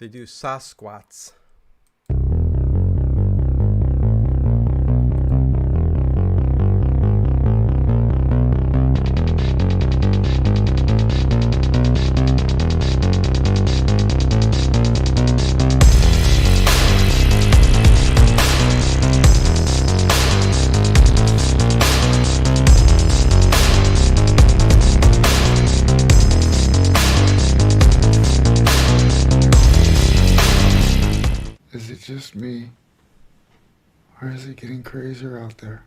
They do Sasquatch. Is it just me? Or is it getting crazier out there?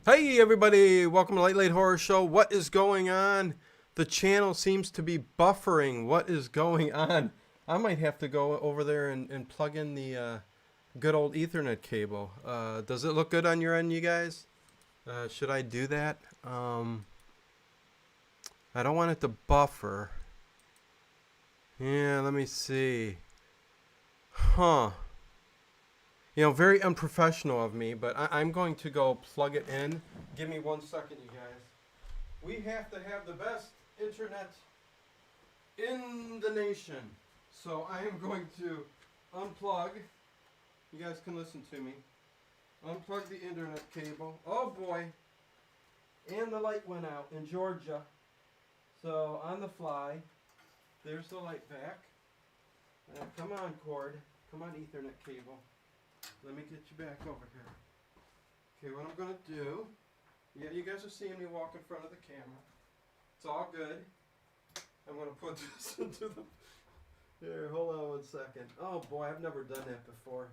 Hey everybody, welcome to Late Late Horror Show. What is going on? The channel seems to be buffering. What is going on? I might have to go over there and plug in the good old Ethernet cable. Does it look good on your end, you guys? Should I do that? I don't want it to buffer. Yeah, let me see. Huh. You know, very unprofessional of me, but I'm going to go plug it in. Give me 1 second, you guys. We have to have the best internet in the nation. So I am going to unplug. You guys can listen to me. Unplug the internet cable. Oh boy. And the light went out in Georgia. So on the fly, there's the light back. Come on, cord. Come on, Ethernet cable. Let me get you back over here. Okay, what I'm going to do... Yeah, you guys are seeing me walk in front of the camera. It's all good. I'm going to put this into the... Here, hold on 1 second. Oh, boy, I've never done that before.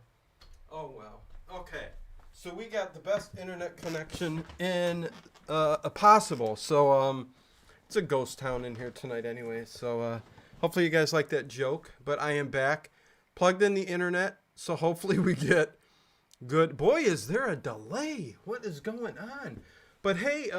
Oh, well. Okay. So we got the best internet connection in possible. So, it's a ghost town in here tonight anyway. So, hopefully you guys like that joke. But I am back. Plugged in the internet. So hopefully we get good. Boy, is there a delay. What is going on? But hey,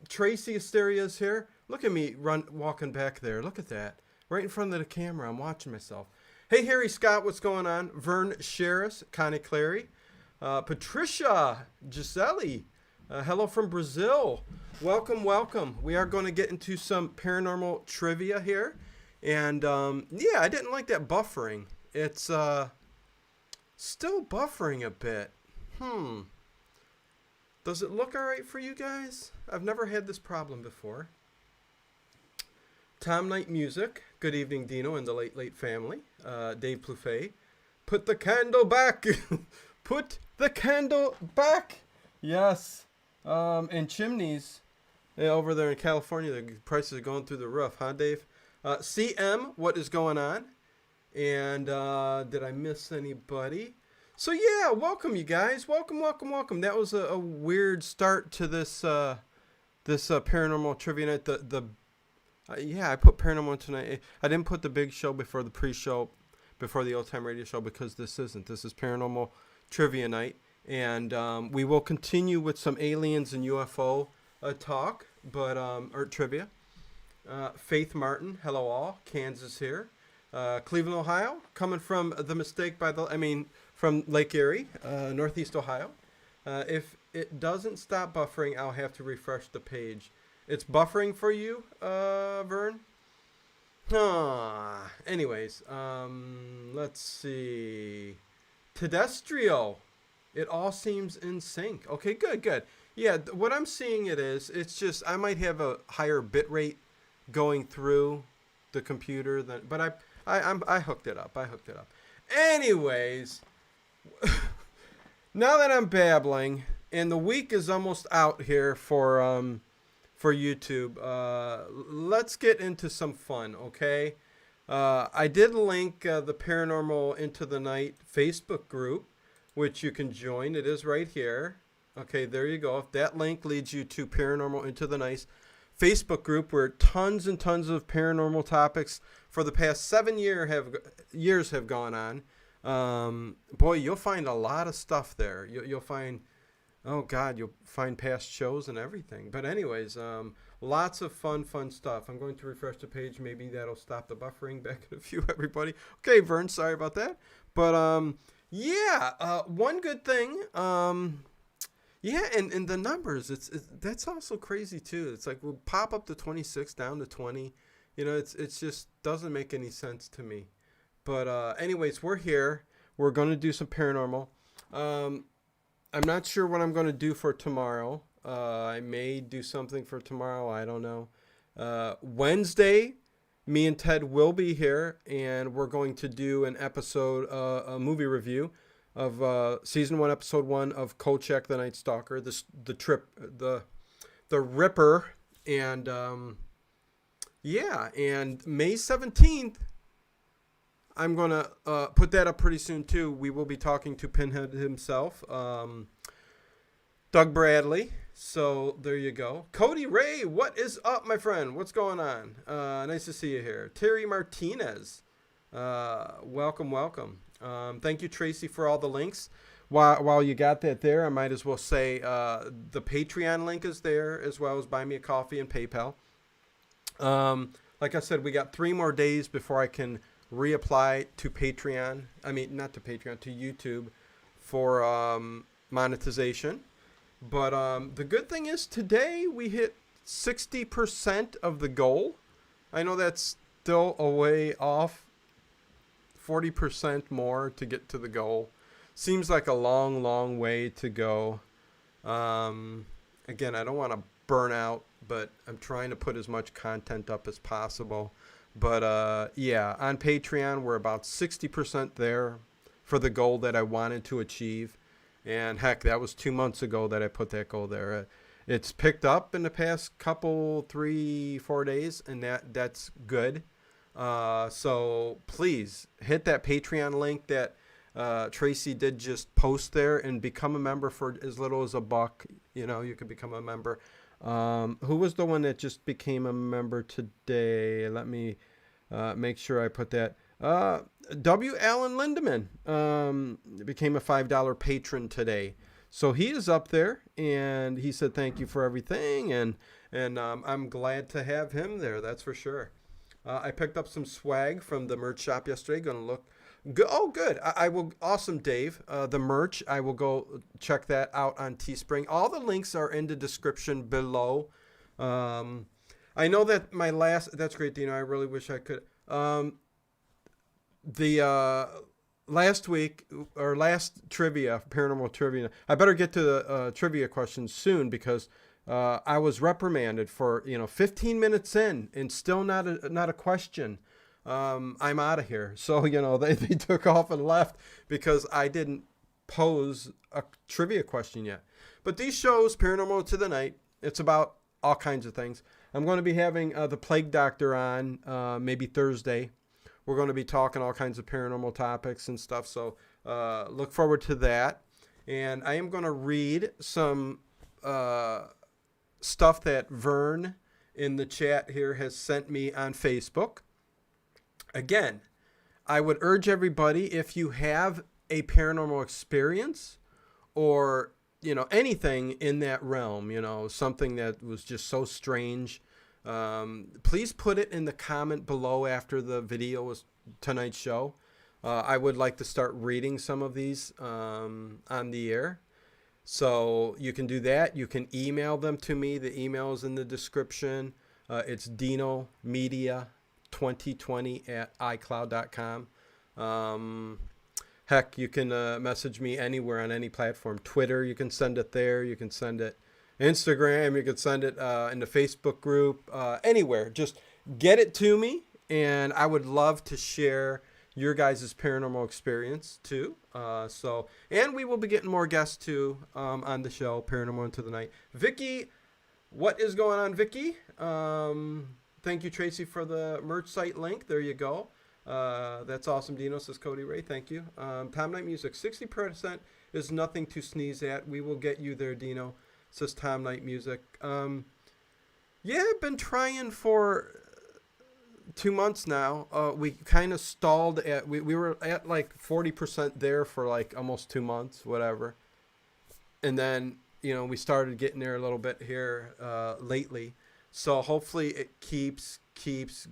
Tracy Asteria's here. Look at me walking back there. Look at that. Right in front of the camera. I'm watching myself. Hey, Harry Scott, what's going on? Vern Sheris, Connie Clary. Patricia Gisele. Hello from Brazil. Welcome, welcome. We are going to get into some paranormal trivia here. And yeah, I didn't like that buffering. It's... still buffering a bit. Does it look alright for you guys? I've never had this problem before. Tom Night Music. Good evening, Dino and the Late Late family. Dave Plouffe. Put the candle back. Put the candle back. Yes. And chimneys. Over there in California, the prices are going through the roof. Huh, Dave? CM, what is going on? And did I miss anybody? So yeah, welcome you guys. Welcome, welcome, welcome. That was a weird start to this paranormal trivia night. Yeah, I put paranormal tonight. I didn't put the big show before the pre-show, before the old time radio show because this isn't. This is paranormal trivia night, and we will continue with some aliens and UFO talk, but or trivia. Faith Martin, hello all. Kansas here. Cleveland, Ohio, coming from from Lake Erie, Northeast Ohio. If it doesn't stop buffering, I'll have to refresh the page. It's buffering for you, Vern? Anyways, let's see. Tedestrio. It all seems in sync. Okay, good, good. Yeah, what I'm seeing it's just, I might have a higher bit rate going through the computer but I hooked it up. Anyways, now that I'm babbling, and the week is almost out here for YouTube, let's get into some fun, okay? I did link the Paranormal Into the Night Facebook group, which you can join. It is right here. Okay, there you go. If that link leads you to Paranormal Into the Night Facebook group, where tons and tons of paranormal topics for the past 7 years have gone on. Boy, you'll find a lot of stuff there. You'll find, oh God, you'll find past shows and everything. But anyways, lots of fun stuff. I'm going to refresh the page. Maybe that'll stop the buffering back in a few, everybody. Okay, Vern, sorry about that. But yeah, one good thing. Yeah, and the numbers, that's also crazy too. It's like we'll pop up to 26 down to 20. You know, it's just doesn't make any sense to me. But anyways, we're here. We're going to do some paranormal. Um, I'm not sure what I'm going to do for tomorrow. I may do something for tomorrow. I don't know. Wednesday, me and Ted will be here, and we're going to do an episode, a movie review of season 1, episode 1 of Kolchak the Night Stalker, the Ripper, and yeah, and May 17th. I'm going to put that up pretty soon, too. We will be talking to Pinhead himself, Doug Bradley. So there you go. Cody Ray, what is up, my friend? What's going on? Nice to see you here. Terry Martinez, welcome, welcome. Thank you, Tracy, for all the links. While you got that there, I might as well say the Patreon link is there, as well as Buy Me a Coffee and PayPal. Like I said, we got 3 more days before I can reapply to Patreon. I mean, not to Patreon, to YouTube for monetization. But the good thing is today we hit 60% of the goal. I know that's still a way off, 40% more to get to the goal. Seems like a long, long way to go. Again, I don't want to burn out, but I'm trying to put as much content up as possible. But yeah, on Patreon, we're about 60% there for the goal that I wanted to achieve. And heck, that was 2 months ago that I put that goal there. It's picked up in the past couple, 3-4 days, and that's good. So please hit that Patreon link that Tracy did just post there and become a member for as little as $1. You know, you can become a member. Who was the one that just became a member today? Let me make sure I put that. W. Allen Lindemann became a $5 patron today. So he is up there, and he said thank you for everything, and I'm glad to have him there, that's for sure. I picked up some swag from the merch shop yesterday. Going to look good. Oh, good. I will. Awesome, Dave. The merch, I will go check that out on Teespring. All the links are in the description below. I know that that's great, Dino. I really wish I could. The last week or last trivia, paranormal trivia. I better get to the trivia questions soon because I was reprimanded for 15 minutes in and still not a question. I'm out of here. So they took off and left because I didn't pose a trivia question yet. But these shows, Paranormal to the Night, it's about all kinds of things. I'm going to be having the Plague Doctor on maybe Thursday. We're going to be talking all kinds of paranormal topics and stuff. So look forward to that. And I am going to read some stuff that Vern in the chat here has sent me on Facebook. Again, I would urge everybody, if you have a paranormal experience or anything in that realm, something that was just so strange, please put it in the comment below after the video was tonight's show. I would like to start reading some of these on the air. So you can do that. You can email them to me. The email is in the description. It's dinomedia2020@icloud.com. Heck, you can message me anywhere on any platform. Twitter, you can send it there. You can send it Instagram. You can send it in the Facebook group. Anywhere. Just get it to me, and I would love to share your guys' paranormal experience too. And we will be getting more guests too on the show, Paranormal into the Night. Vicky, what is going on, Vicky? Thank you, Tracy, for the merch site link. There you go. That's awesome, Dino, says Cody Ray. Thank you. Tom Night Music, 60% is nothing to sneeze at. We will get you there, Dino, says Tom Night Music. Yeah, I've been trying for 2 months now. We kind of stalled at, we were at like 40% there for like almost 2 months, whatever. And then, we started getting there a little bit here lately. So hopefully it keeps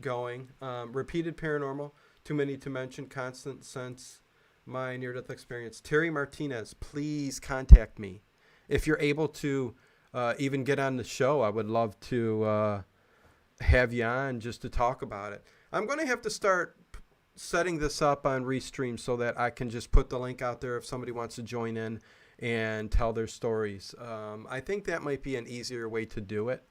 going. Repeated paranormal, too many to mention, constant sense, my near-death experience. Terry Martinez, please contact me. If you're able to even get on the show, I would love to have you on just to talk about it. I'm going to have to start setting this up on Restream so that I can just put the link out there if somebody wants to join in and tell their stories. I think that might be an easier way to do it.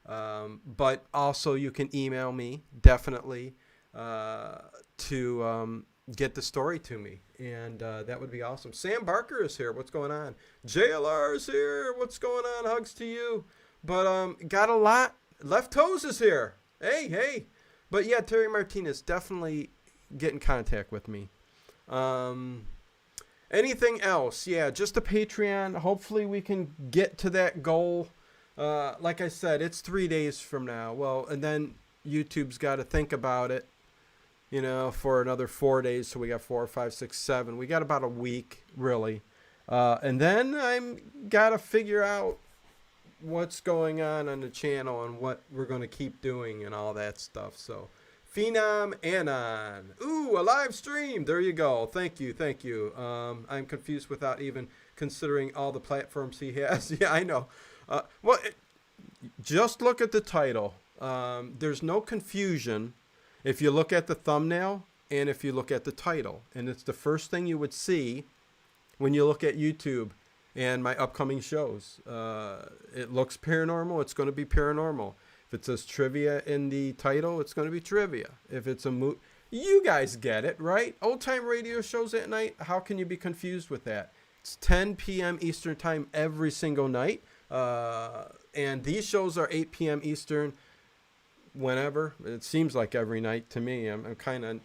But also you can email me, definitely, to get the story to me. And that would be awesome. Sam Barker is here. What's going on? JLR is here. What's going on? Hugs to you. But got a lot. Left Toes is here. Hey, hey. But yeah, Terry Martinez, definitely get in contact with me. Anything else? Yeah, just a Patreon. Hopefully we can get to that goal. Like I said, it's 3 days from now. Well, and then YouTube's got to think about it, for another 4 days. So we got 4, 5, 6, 7. We got about a week, really. And then I'm got to figure out what's going on the channel and what we're going to keep doing and all that stuff. So Phenom Anon. Ooh, a live stream. There you go. Thank you. Thank you. I'm confused without even considering all the platforms he has. Yeah, I know. Just look at the title. There's no confusion if you look at the thumbnail and if you look at the title. And it's the first thing you would see when you look at YouTube and my upcoming shows. It looks paranormal. It's going to be paranormal. If it says trivia in the title, it's going to be trivia. If it's a you guys get it, right? Old time radio shows at night. How can you be confused with that? It's 10 p.m. Eastern time every single night. And these shows are 8 p.m. Eastern whenever. It seems like every night to me. I'm kind of,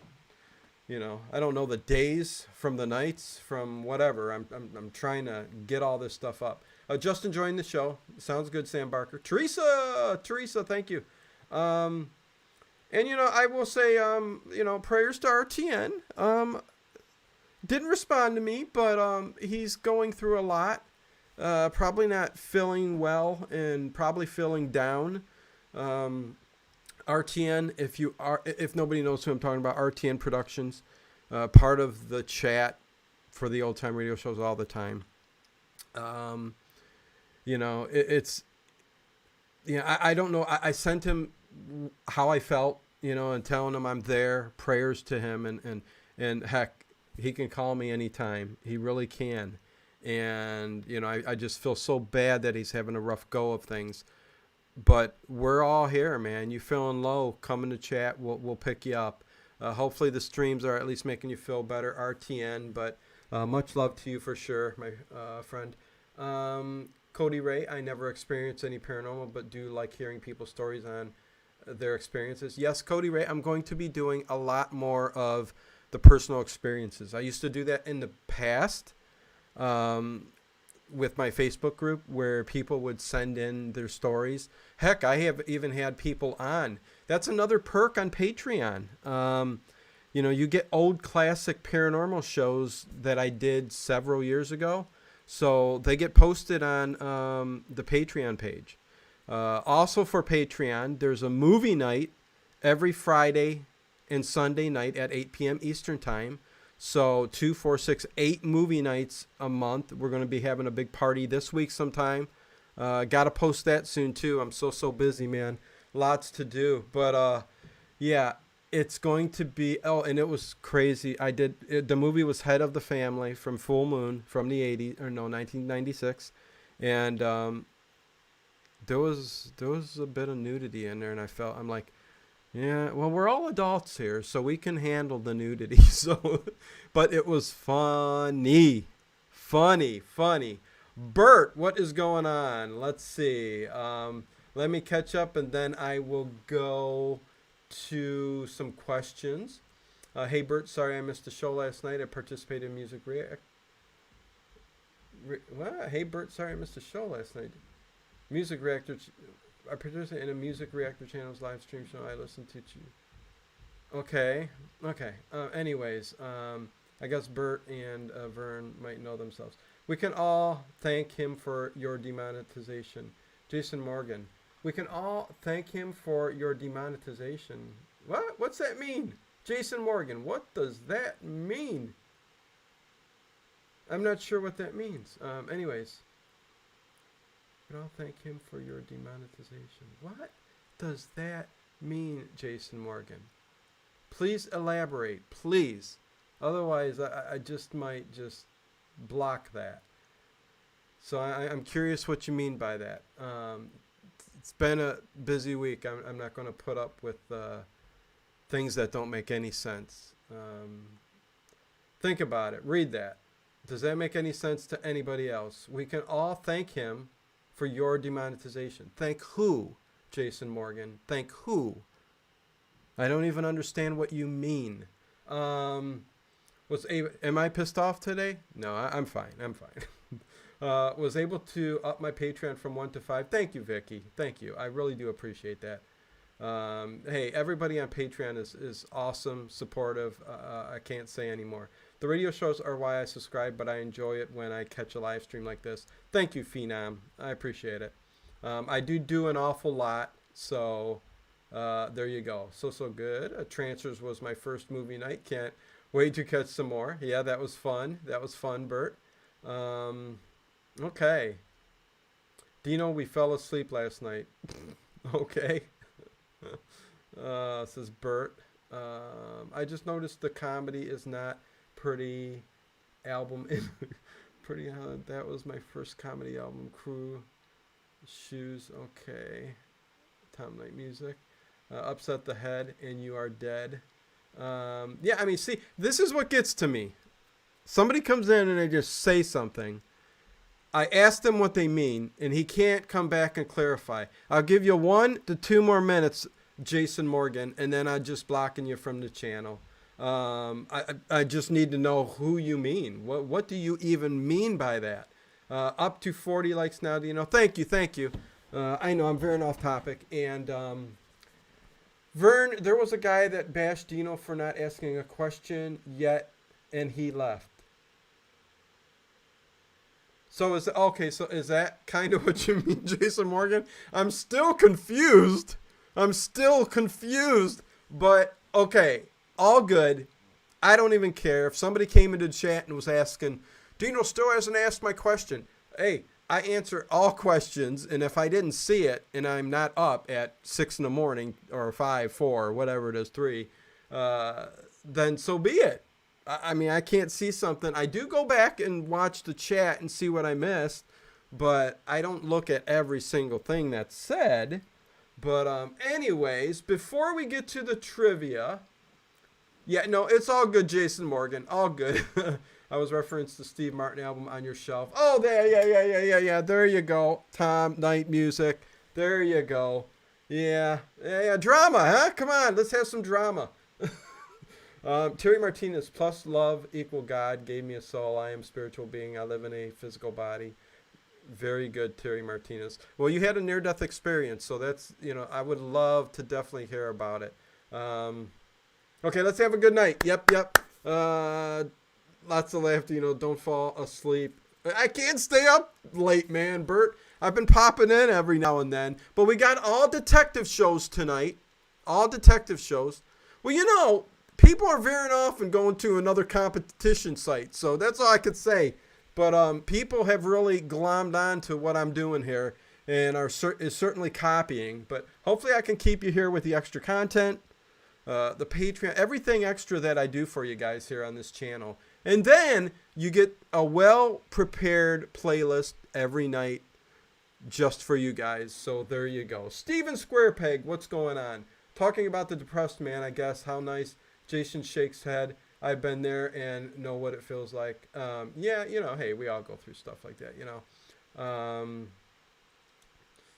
I don't know the days from the nights from whatever. I'm trying to get all this stuff up. Just enjoying the show. Sounds good, Sam Barker. Teresa, thank you. And I will say, prayers to RTN. Didn't respond to me, but he's going through a lot. Probably not feeling well and probably feeling down. RTN, if nobody knows who I'm talking about, RTN Productions, part of the chat for the old time radio shows all the time. I don't know. I sent him how I felt, and telling him I'm there, prayers to him, and heck, he can call me anytime. He really can. And, I just feel so bad that he's having a rough go of things. But we're all here, man. You feeling low, come in the chat. We'll pick you up. Hopefully the streams are at least making you feel better, RTN. But much love to you for sure, my friend. Cody Ray, I never experienced any paranormal, but do like hearing people's stories on their experiences. Yes, Cody Ray, I'm going to be doing a lot more of the personal experiences. I used to do that in the past. With my Facebook group where people would send in their stories. Heck, I have even had people on. That's another perk on Patreon. You get old classic paranormal shows that I did several years ago. So they get posted on the Patreon page. Also for Patreon, there's a movie night every Friday and Sunday night at 8 p.m. Eastern time. So 2, 4, 6, 8 movie nights a month. We're going to be having a big party this week sometime. Got to post that soon too. I'm so busy, man. Lots to do. But yeah, it's going to be. Oh, and it was crazy. The movie was Head of the Family from Full Moon from the 1996, and there was a bit of nudity in there, and I'm like. Yeah, well, we're all adults here, so we can handle the nudity. So, but it was funny. Bert, what is going on? Let's see. Let me catch up, and then I will go to some questions. Hey, Bert, sorry I missed the show last night. I participated in Music React. What? Hey, Bert, sorry I missed the show last night. Music Reactor. I participated in a Music Reactor channel's live stream show. I listened to you. Okay. Anyways, I guess Bert and Vern might know themselves. We can all thank him for your demonetization. Jason Morgan. We can all thank him for your demonetization. What? What's that mean? Jason Morgan. What does that mean? I'm not sure what that means. Anyways. I'll thank him for your demonetization. What does that mean, Jason Morgan? Please elaborate, please. Otherwise, I just might just block that. So I'm curious what you mean by that. It's been a busy week. I'm not going to put up with things that don't make any sense. Think about it. Read that. Does that make any sense to anybody else? We can all thank him for your demonetization. Thank who, Jason Morgan? Thank who? I don't even understand what you mean. Am I pissed off today? No, I'm fine. I'm fine. Was able to up my Patreon from 1 to 5. Thank you, Vicky. Thank you. I really do appreciate that. Hey, everybody on Patreon is awesome, supportive. I can't say anymore. The radio shows are why I subscribe, but I enjoy it when I catch a live stream like this. Thank you, Phenom. I appreciate it. I do an awful lot, so there you go. So good. Trancers was my first movie night. Can't wait to catch some more. Yeah, that was fun. That was fun, Bert. Okay. Dino, we fell asleep last night. Okay. Says Bert. I just noticed the comedy is not pretty album. Pretty. That was my first comedy album. Crew. Shoes. Okay. Tom Night Music. Upset the Head and You Are Dead. Yeah, I mean, see, this is what gets to me. Somebody comes in and they just say something. I ask them what they mean, and he can't come back and clarify. I'll give you 1 to 2 more minutes, Jason Morgan, and then I'm just blocking you from the channel. I just need to know who you mean. What do you even mean by that? Up to 40 likes now, Dino. Thank you. I know I'm veering off topic. And Vern, there was a guy that bashed Dino for not asking a question yet, and he left. So is that kind of what you mean, Jason Morgan? I'm still confused, but okay, all good. I don't even care. If somebody came into the chat and was asking, Dino still hasn't asked my question. Hey, I answer all questions, and if I didn't see it and I'm not up at 6 in the morning or 5, 4, whatever it is, 3, then so be it. I mean, I can't see something. I do go back and watch the chat and see what I missed, but I don't look at every single thing that's said. But anyways, before we get to the trivia, yeah, no, it's all good, Jason Morgan, all good. I was referenced the Steve Martin album On Your Shelf. Oh, there, yeah. There you go, Tom Night Music. There you go. Yeah, drama, huh? Come on, let's have some drama. Terry Martinez, plus love equal God, gave me a soul. I am a spiritual being. I live in a physical body. Very good, Terry Martinez. Well, you had a near-death experience, so that's, I would love to definitely hear about it. Okay, let's have a good night. Yep. Lots of laughter, don't fall asleep. I can't stay up late, man, Bert. I've been popping in every now and then, but we got all detective shows tonight. All detective shows. Well, people are veering off and going to another competition site, so that's all I could say. But people have really glommed on to what I'm doing here and is certainly copying. But hopefully I can keep you here with the extra content, the Patreon, everything extra that I do for you guys here on this channel. And then you get a well-prepared playlist every night just for you guys. So there you go. Steven Squarepeg, what's going on? Talking about the depressed man, I guess. How nice. Jason shakes head. I've been there and know what it feels like. Yeah, hey, we all go through stuff like that,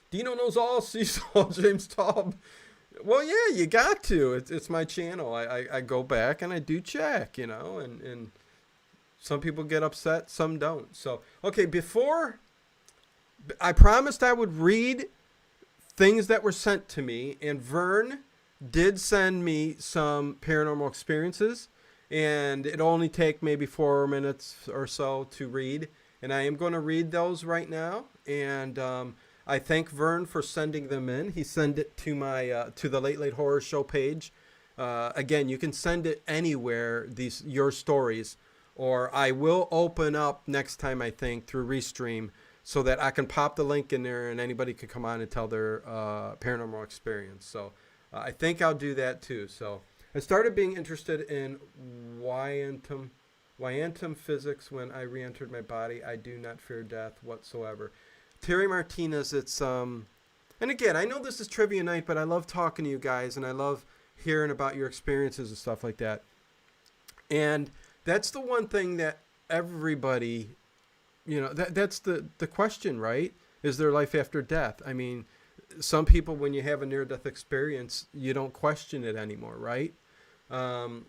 Dino knows all, Cecil, James Taub. Well, yeah, you got to. It's my channel. I go back and I do check, and some people get upset, some don't. So, okay, before, I promised I would read things that were sent to me, and Vern did send me some paranormal experiences, and it only take maybe 4 minutes or so to read, and I am going to read those right now. And I thank Vern for sending them in. He sent it to my to the Late Horror Show page. Again, you can send it anywhere, your stories, or I will open up next time, I think, through Restream, so that I can pop the link in there and anybody can come on and tell their paranormal experience. So I think I'll do that too. So I started being interested in Quantum physics when I re-entered my body. I do not fear death whatsoever. Terry Martinez, and again, I know this is trivia night, but I love talking to you guys, and I love hearing about your experiences and stuff like that. And that's the one thing that everybody, that's the question, right? Is there life after death? I mean, some people, when you have a near-death experience, you don't question it anymore, right? Um,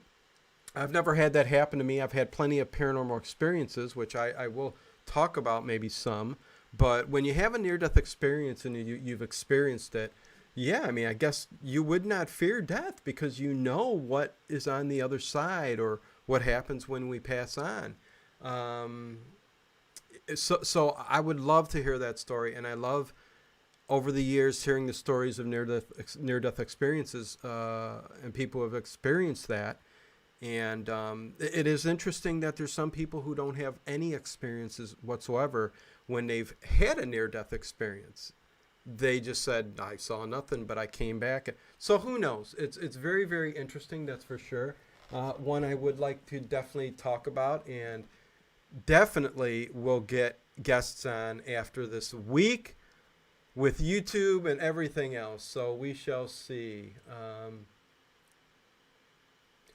I've never had that happen to me. I've had plenty of paranormal experiences, which I will talk about maybe some. But when you have a near-death experience and you've experienced it, yeah, I mean, I guess you would not fear death because you know what is on the other side or what happens when we pass on. Um, so I would love to hear that story, and I love over the years hearing the stories of near-death experiences and people who have experienced that. And it is interesting that there's some people who don't have any experiences whatsoever when they've had a near-death experience. They just said, I saw nothing, but I came back. So who knows? It's very, very interesting, that's for sure. One I would like to definitely talk about, and definitely will get guests on after this week with YouTube and everything else. So we shall see.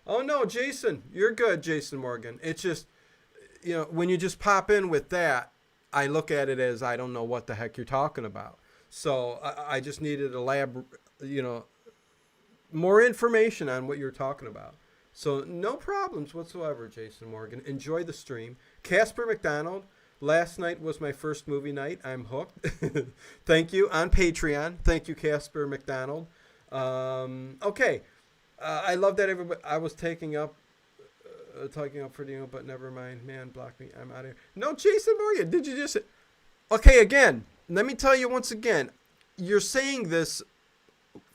Oh no, Jason, you're good, Jason Morgan. It's just, when you just pop in with that, I look at it as I don't know what the heck you're talking about. So I just needed more information on what you're talking about. So no problems whatsoever, Jason Morgan. Enjoy the stream. Casper McDonald, last night was my first movie night. I'm hooked. Thank you. On Patreon. Thank you, Casper McDonald. Okay. I love that everybody. I was talking up for Dino, but never mind. Man, block me. I'm out of here. No, Jason Morgan, did you just? Okay, again. Let me tell you once again. You're saying this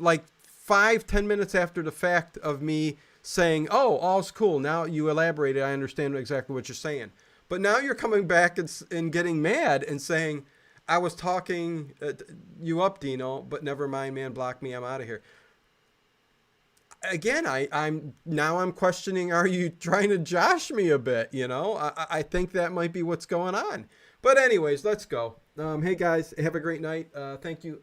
like 5-10 minutes after the fact of me saying, "Oh, all's cool." Now you elaborated. I understand exactly what you're saying. But now you're coming back and getting mad and saying, "I was talking you up, Dino, but never mind, man. Block me. I'm out of here." Again, I'm questioning, are you trying to josh me a bit? I think that might be what's going on. But anyways, let's go. Hey guys, have a great night. Thank you.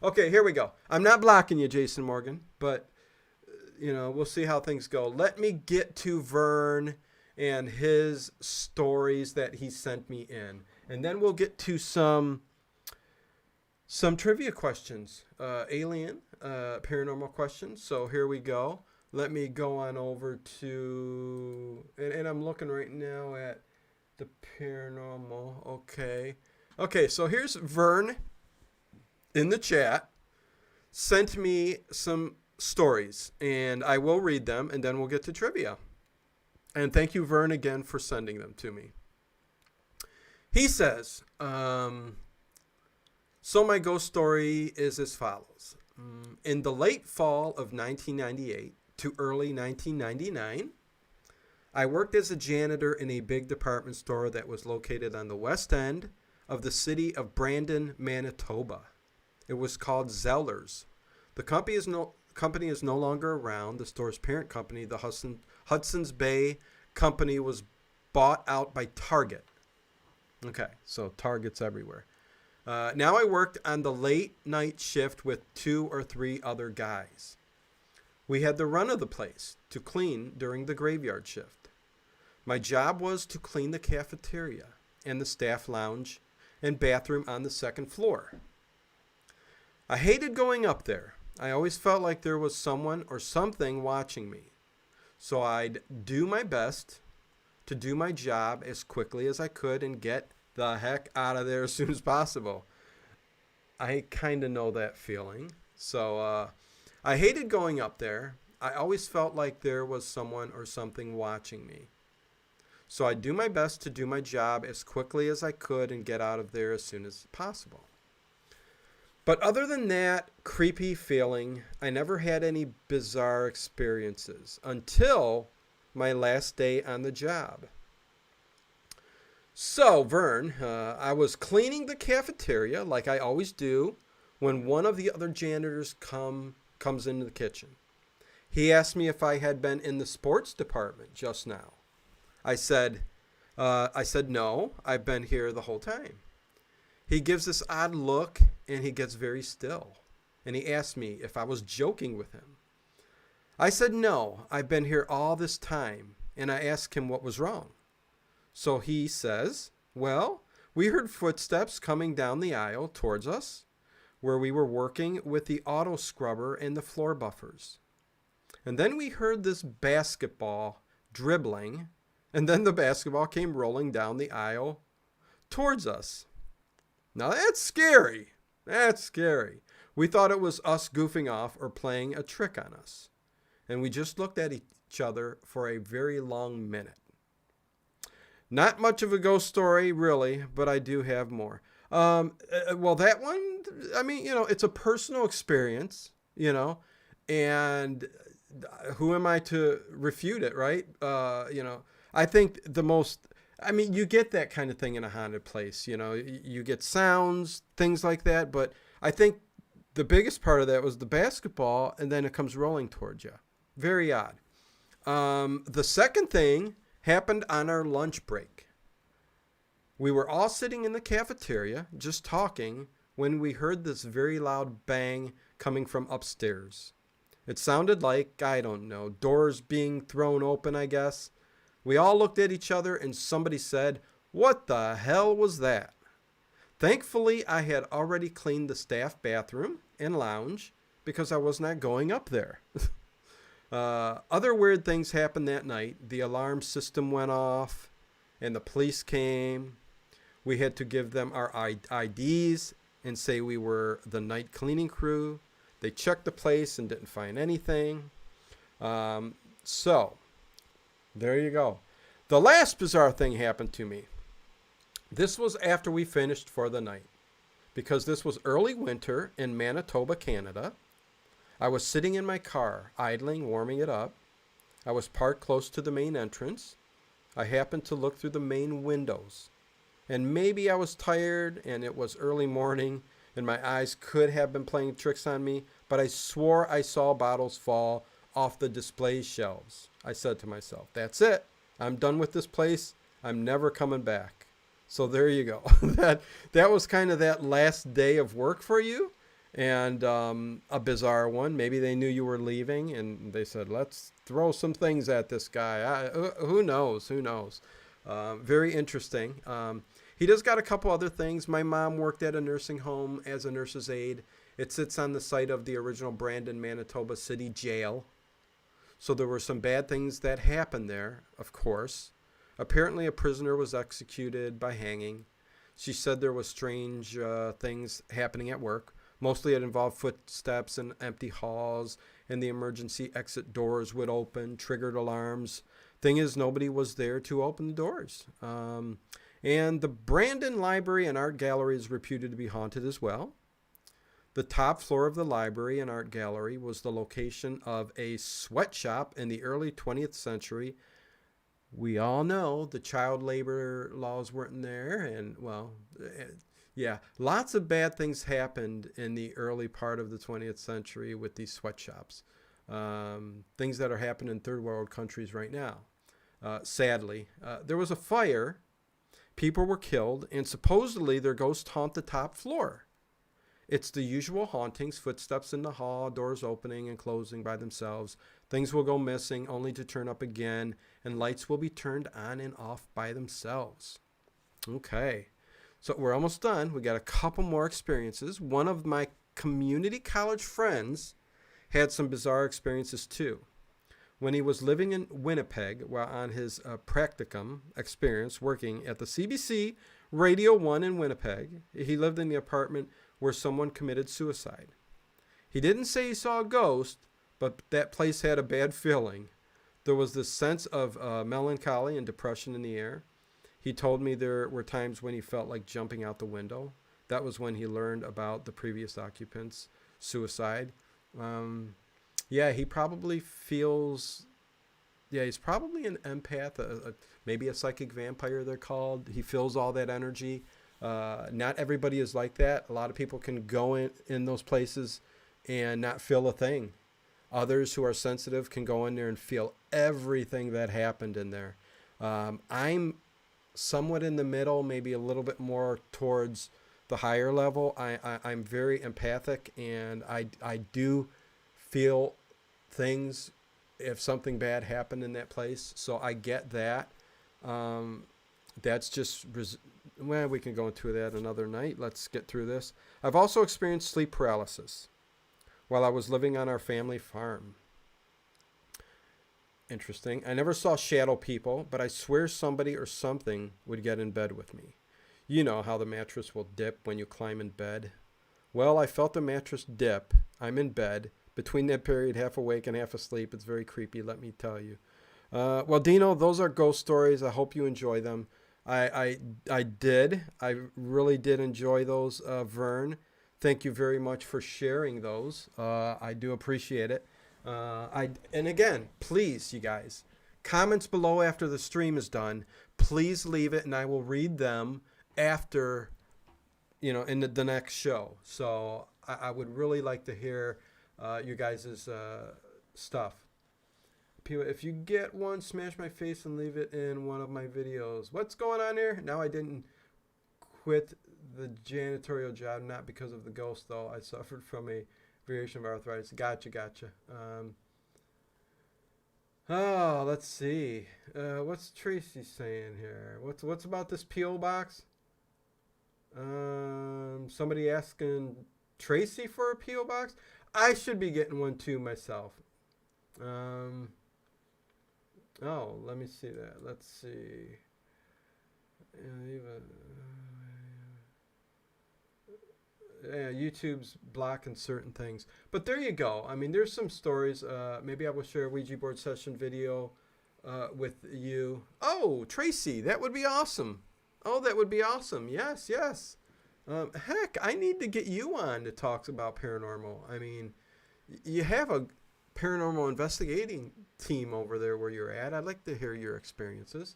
Okay, here we go. I'm not blocking you, Jason Morgan, but we'll see how things go. Let me get to Vern and his stories that he sent me in, and then we'll get to some trivia questions, alien, paranormal questions. So here we go. Let me go on over to, and I'm looking right now at the paranormal. Okay, so here's Vern in the chat, sent me some stories, and I will read them, and then we'll get to trivia. And thank you, Vern, again for sending them to me. He says, so my ghost story is as follows. In the late fall of 1998 to early 1999, I worked as a janitor in a big department store that was located on the west end of the city of Brandon, Manitoba. It was called Zellers. The company is no longer around. The store's parent company, the Hudson's Bay Company, was bought out by Target. Okay, so Target's everywhere. Now I worked on the late night shift with 2 or 3 other guys. We had the run of the place to clean during the graveyard shift. My job was to clean the cafeteria and the staff lounge and bathroom on the second floor. I hated going up there. I always felt like there was someone or something watching me. So I'd do my best to do my job as quickly as I could and get the heck out of there as soon as possible. I kind of know that feeling. So I hated going up there. I always felt like there was someone or something watching me. So I'd do my best to do my job as quickly as I could and get out of there as soon as possible. But other than that creepy feeling, I never had any bizarre experiences until my last day on the job. So, Vern, I was cleaning the cafeteria like I always do when one of the other janitors comes comes into the kitchen. He asked me if I had been in the sports department just now. I said, no, I've been here the whole time. He gives this odd look and he gets very still. And he asked me if I was joking with him. I said, no, I've been here all this time. And I asked him what was wrong. So he says, well, we heard footsteps coming down the aisle towards us where we were working with the auto scrubber and the floor buffers. And then we heard this basketball dribbling, and then the basketball came rolling down the aisle towards us. Now that's scary. That's scary. We thought it was us goofing off or playing a trick on us. And we just looked at each other for a very long minute. Not much of a ghost story, really, but I do have more. Well, that one, I mean, it's a personal experience, and who am I to refute it, right? I think you get that kind of thing in a haunted place, you get sounds, things like that, but I think the biggest part of that was the basketball, and then it comes rolling towards you. Very odd. The second thing happened on our lunch break. We were all sitting in the cafeteria just talking when we heard this very loud bang coming from upstairs. It sounded like, I don't know, doors being thrown open, I guess. We all looked at each other and somebody said, "What the hell was that?" Thankfully, I had already cleaned the staff bathroom and lounge because I was not going up there. Other weird things happened that night. The alarm system went off and the police came. We had to give them our IDs and say we were the night cleaning crew. They checked the place and didn't find anything. So, there you go. The last bizarre thing happened to me. This was after we finished for the night, because this was early winter in Manitoba, Canada. I was sitting in my car, idling, warming it up. I was parked close to the main entrance. I happened to look through the main windows. And maybe I was tired and it was early morning and my eyes could have been playing tricks on me, but I swore I saw bottles fall off the display shelves. I said to myself, that's it. I'm done with this place. I'm never coming back. So there you go. That was kind of that last day of work for you. And a bizarre one. Maybe they knew you were leaving and they said, let's throw some things at this guy. Who knows? Who knows? Very interesting. He does got a couple other things. My mom worked at a nursing home as a nurse's aide. It sits on the site of the original Brandon, Manitoba City Jail. So there were some bad things that happened there, of course. Apparently a prisoner was executed by hanging. She said there was strange things happening at work. Mostly it involved footsteps and empty halls, and the emergency exit doors would open, triggered alarms. Thing is, nobody was there to open the doors. And the Brandon Library and Art Gallery is reputed to be haunted as well. The top floor of the library and art gallery was the location of a sweatshop in the early 20th century. We all know the child labor laws weren't there, and yeah, lots of bad things happened in the early part of the 20th century with these sweatshops. Things that are happening in third world countries right now. Sadly, there was a fire, people were killed, and supposedly their ghosts haunt the top floor. It's the usual hauntings, footsteps in the hall, doors opening and closing by themselves. Things will go missing only to turn up again, and lights will be turned on and off by themselves. Okay, so we're almost done. We got a couple more experiences. One of my community college friends had some bizarre experiences too. When he was living in Winnipeg while on his practicum experience working at the CBC Radio 1 in Winnipeg, he lived in the apartment where someone committed suicide. He didn't say he saw a ghost, but that place had a bad feeling. There was this sense of melancholy and depression in the air. He told me there were times when he felt like jumping out the window. That was when he learned about the previous occupant's suicide. Yeah, he probably feels... Yeah, he's probably an empath, maybe a psychic vampire they're called. He feels all that energy. Not everybody is like that. A lot of people can go in those places and not feel a thing. Others who are sensitive can go in there and feel everything that happened in there. I'm somewhat in the middle, maybe a little bit more towards the higher level. I'm very empathic, and I do feel things if something bad happened in that place. So I get that. Um, that's just, well, we can go into that another night. Let's get through this. I've also experienced sleep paralysis while I was living on our family farm. Interesting. I never saw shadow people, but I swear somebody or something would get in bed with me. You know how the mattress will dip when you climb in bed. Well, I felt the mattress dip. I'm in bed. Between that period, half awake and half asleep. It's very creepy, let me tell you. Well, Dino, those are ghost stories. I hope you enjoy them. I did. I really did enjoy those, Vern. Thank you very much for sharing those. I do appreciate it. And again, please, you guys, comments below after the stream is done. Please leave it, and I will read them after, in the next show. So I would really like to hear your guys' stuff. If you get one, smash my face and leave it in one of my videos. What's going on here? Now I didn't quit the janitorial job, not because of the ghost, though. I suffered from a variation of arthritis. Gotcha. Let's see. What's Tracy saying here? What's about this P.O. box? Somebody asking Tracy for a P.O. box? I should be getting one too myself. Let me see that. Let's see. Yeah, YouTube's blocking certain things. But there you go. I mean, there's some stories. Maybe I will share a Ouija board session video with you. Oh, Tracy, that would be awesome. Oh, that would be awesome. Yes. Heck, I need to get you on to talk about paranormal. I mean, you have a paranormal investigating team over there where you're at. I'd like to hear your experiences.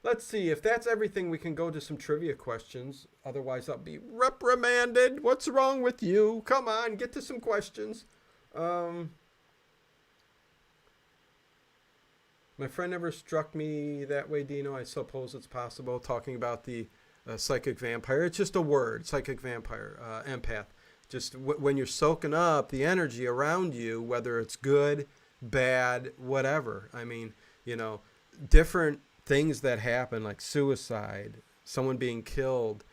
Let's see. If that's everything, we can go to some trivia questions. Otherwise, I'll be reprimanded. What's wrong with you? Come on, get to some questions. My friend never struck me that way, Dino. I suppose it's possible. Talking about the psychic vampire. It's just a word, psychic vampire, empath. Just when you're soaking up the energy around you, whether it's good, bad, whatever. I mean, different things that happen, like suicide, someone being killed,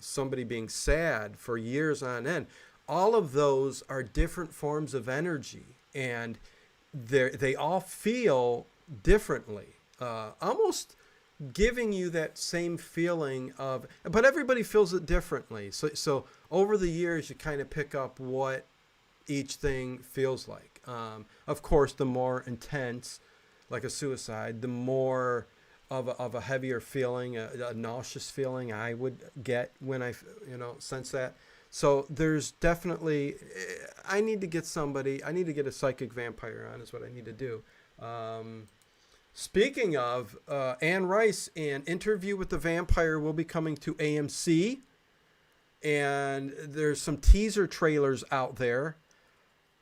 somebody being sad for years on end. All of those are different forms of energy, and they all feel differently, almost giving you that same feeling of, but everybody feels it differently. So over the years, you kind of pick up what each thing feels like. Of course, the more intense, like a suicide, the more of a heavier feeling, a nauseous feeling I would get when I, sense that. So there's definitely, I need to get a psychic vampire on is what I need to do. Speaking of, Anne Rice and Interview with the Vampire will be coming to AMC. And there's some teaser trailers out there.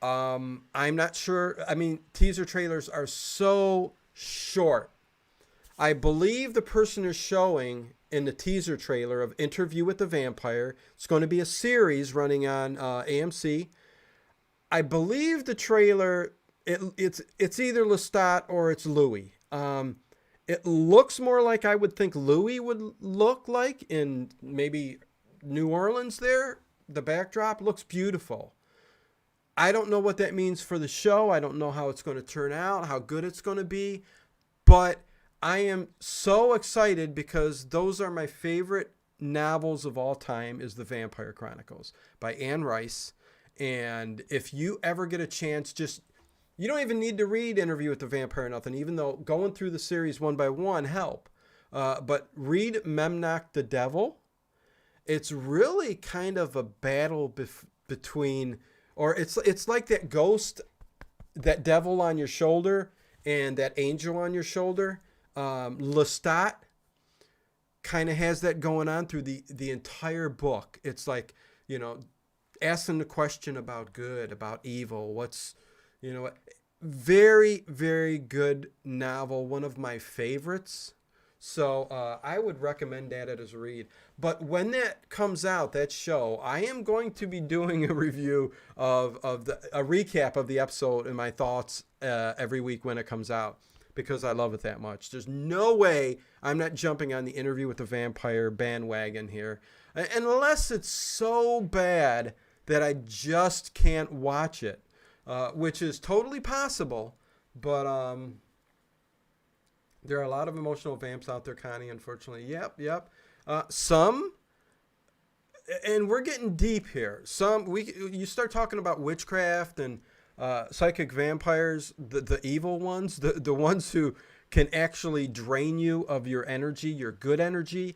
I'm not sure. I mean, teaser trailers are so short. I believe the person is showing in the teaser trailer of Interview with the Vampire. It's going to be a series running on AMC. I believe the trailer, it's either Lestat or it's Louis. It looks more like I would think Louis would look like in maybe New Orleans there. The backdrop looks beautiful. I don't know what that means for the show. I don't know how it's going to turn out, how good it's going to be. But I am so excited because those are my favorite novels of all time, is The Vampire Chronicles by Anne Rice. And if you ever get a chance, you don't even need to read Interview with the Vampire or nothing, even though going through the series one by one help. But read Memnoch the Devil. It's really kind of a battle between, or it's like that ghost, that devil on your shoulder and that angel on your shoulder. Lestat kind of has that going on through the entire book. It's like, asking the question about good, about evil. What's, you know, very, very good novel. One of my favorites. So I would recommend that as a read. But when that comes out, that show, I am going to be doing a review of a recap of the episode and my thoughts every week when it comes out because I love it that much. There's no way I'm not jumping on the Interview with the Vampire bandwagon here, unless it's so bad that I just can't watch it, which is totally possible. But there are a lot of emotional vamps out there, Connie, unfortunately. Yep. Some, and we're getting deep here. You start talking about witchcraft and psychic vampires, the evil ones, the ones who can actually drain you of your energy, your good energy.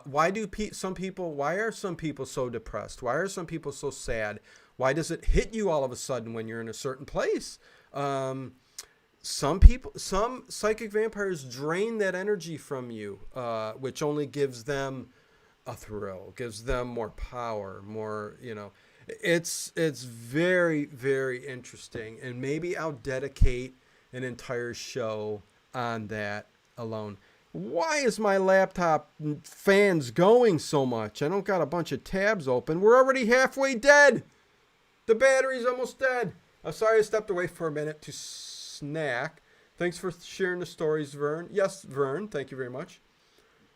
Why are some people so depressed? Why are some people so sad? Why does it hit you all of a sudden when you're in a certain place? Some psychic vampires drain that energy from you, which only gives them a thrill, gives them more power, more, it's very, very interesting. And maybe I'll dedicate an entire show on that alone. Why is my laptop fans going so much? I don't got a bunch of tabs open. We're already halfway dead. The battery's almost dead. I'm sorry I stepped away for a minute to snack. Thanks for sharing the stories, Vern. Yes, Vern, thank you very much.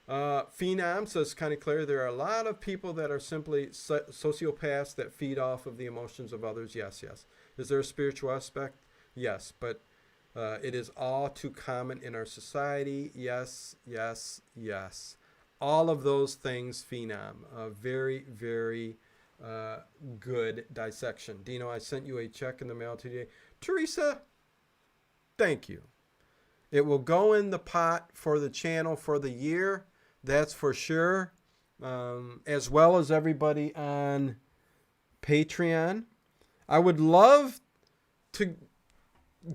Phenom says kind of clear. There are a lot of people that are simply sociopaths that feed off of the emotions of others. Yes. Is there a spiritual aspect? Yes, but it is all too common in our society. Yes. All of those things, Phenom. Very, very good dissection. Dino, I sent you a check in the mail today. Teresa, thank you. It will go in the pot for the channel for the year. That's for sure. As well as everybody on Patreon. I would love to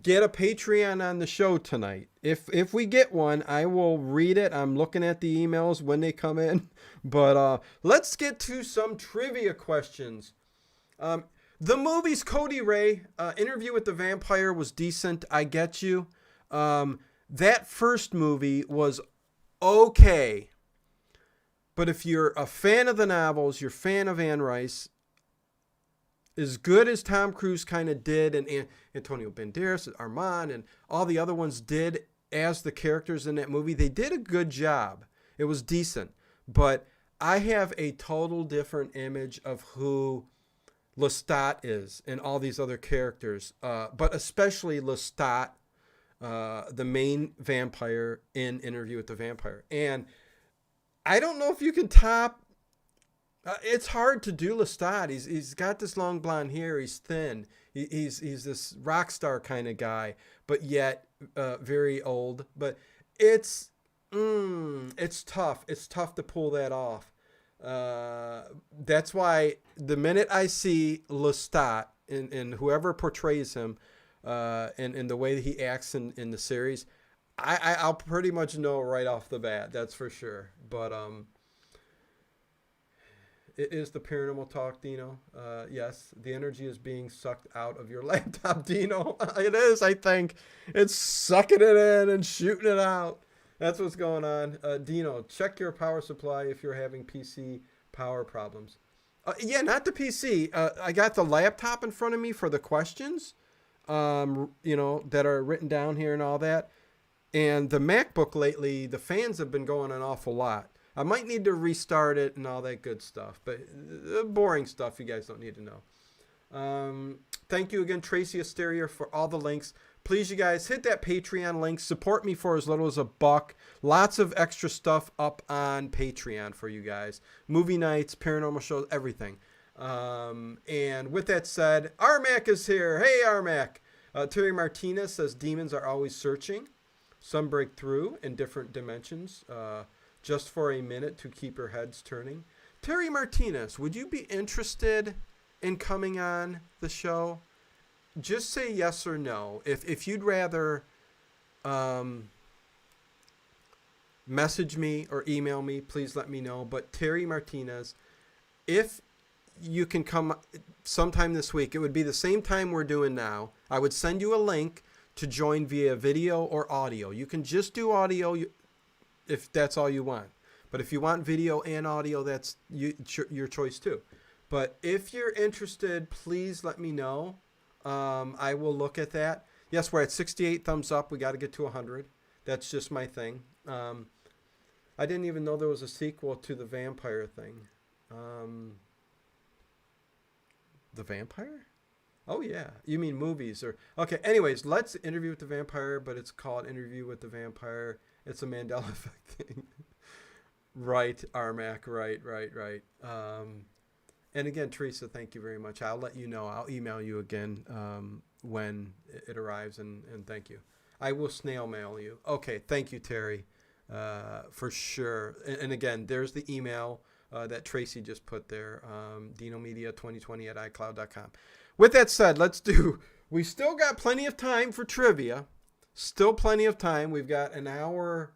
get a Patreon on the show tonight. If we get one, I will read it. I'm looking at the emails when they come in. But let's get to some trivia questions. The movies, Cody Ray, Interview with the Vampire was decent. I get you. That first movie was okay. But if you're a fan of the novels, you're a fan of Anne Rice, as good as Tom Cruise kind of did, and Antonio Banderas, Armand, and all the other ones did as the characters in that movie, they did a good job. It was decent. But I have a total different image of who Lestat is and all these other characters, but especially Lestat, the main vampire in Interview with the Vampire. And I don't know if you can top. It's hard to do Lestat. He's got this long blonde hair. He's thin. He's this rock star kind of guy, but yet very old. But it's tough. It's tough to pull that off. That's why the minute I see Lestat in whoever portrays him, and the way that he acts in the series, I'll pretty much know right off the bat. That's for sure. But it is the paranormal talk, Dino. Yes, the energy is being sucked out of your laptop, Dino. It is, I think. It's sucking it in and shooting it out. That's what's going on. Dino, check your power supply if you're having PC power problems. Yeah, not the PC. I got the laptop in front of me for the questions, that are written down here and all that. And the MacBook lately, the fans have been going an awful lot. I might need to restart it and all that good stuff, but boring stuff you guys don't need to know. Thank you again, Tracy Asteria, for all the links. Please, you guys, hit that Patreon link. Support me for as little as $1. Lots of extra stuff up on Patreon for you guys. Movie nights, paranormal shows, everything. And with that said, Armac is here. Hey, Armac. Terry Martinez says demons are always searching. Some break through in different dimensions. Just for a minute to keep your heads turning. Terry Martinez, would you be interested in coming on the show? Just say yes or no. If you'd rather message me or email me, please let me know. But Terry Martinez, if you can come sometime this week. It would be the same time we're doing now. I would send you a link to join via video or audio. You can just do audio if that's all you want. But if you want video and audio, that's your choice too. But if you're interested, please let me know. I will look at that. Yes, we're at 68 thumbs up. We got to get to 100. That's just my thing. I didn't even know there was a sequel to the vampire thing. The vampire? Oh, yeah. You mean movies? Okay, anyways, let's Interview with the Vampire, but it's called Interview with the Vampire. It's a Mandela Effect thing. Right, Armac. Right. And again, Teresa, thank you very much. I'll let you know. I'll email you again when it arrives, and thank you. I will snail mail you. Okay, thank you, Terry, for sure. And again, there's the email that Tracy just put there, dinomedia2020@icloud.com. With that said, we still got plenty of time for trivia. Still plenty of time. We've got an hour,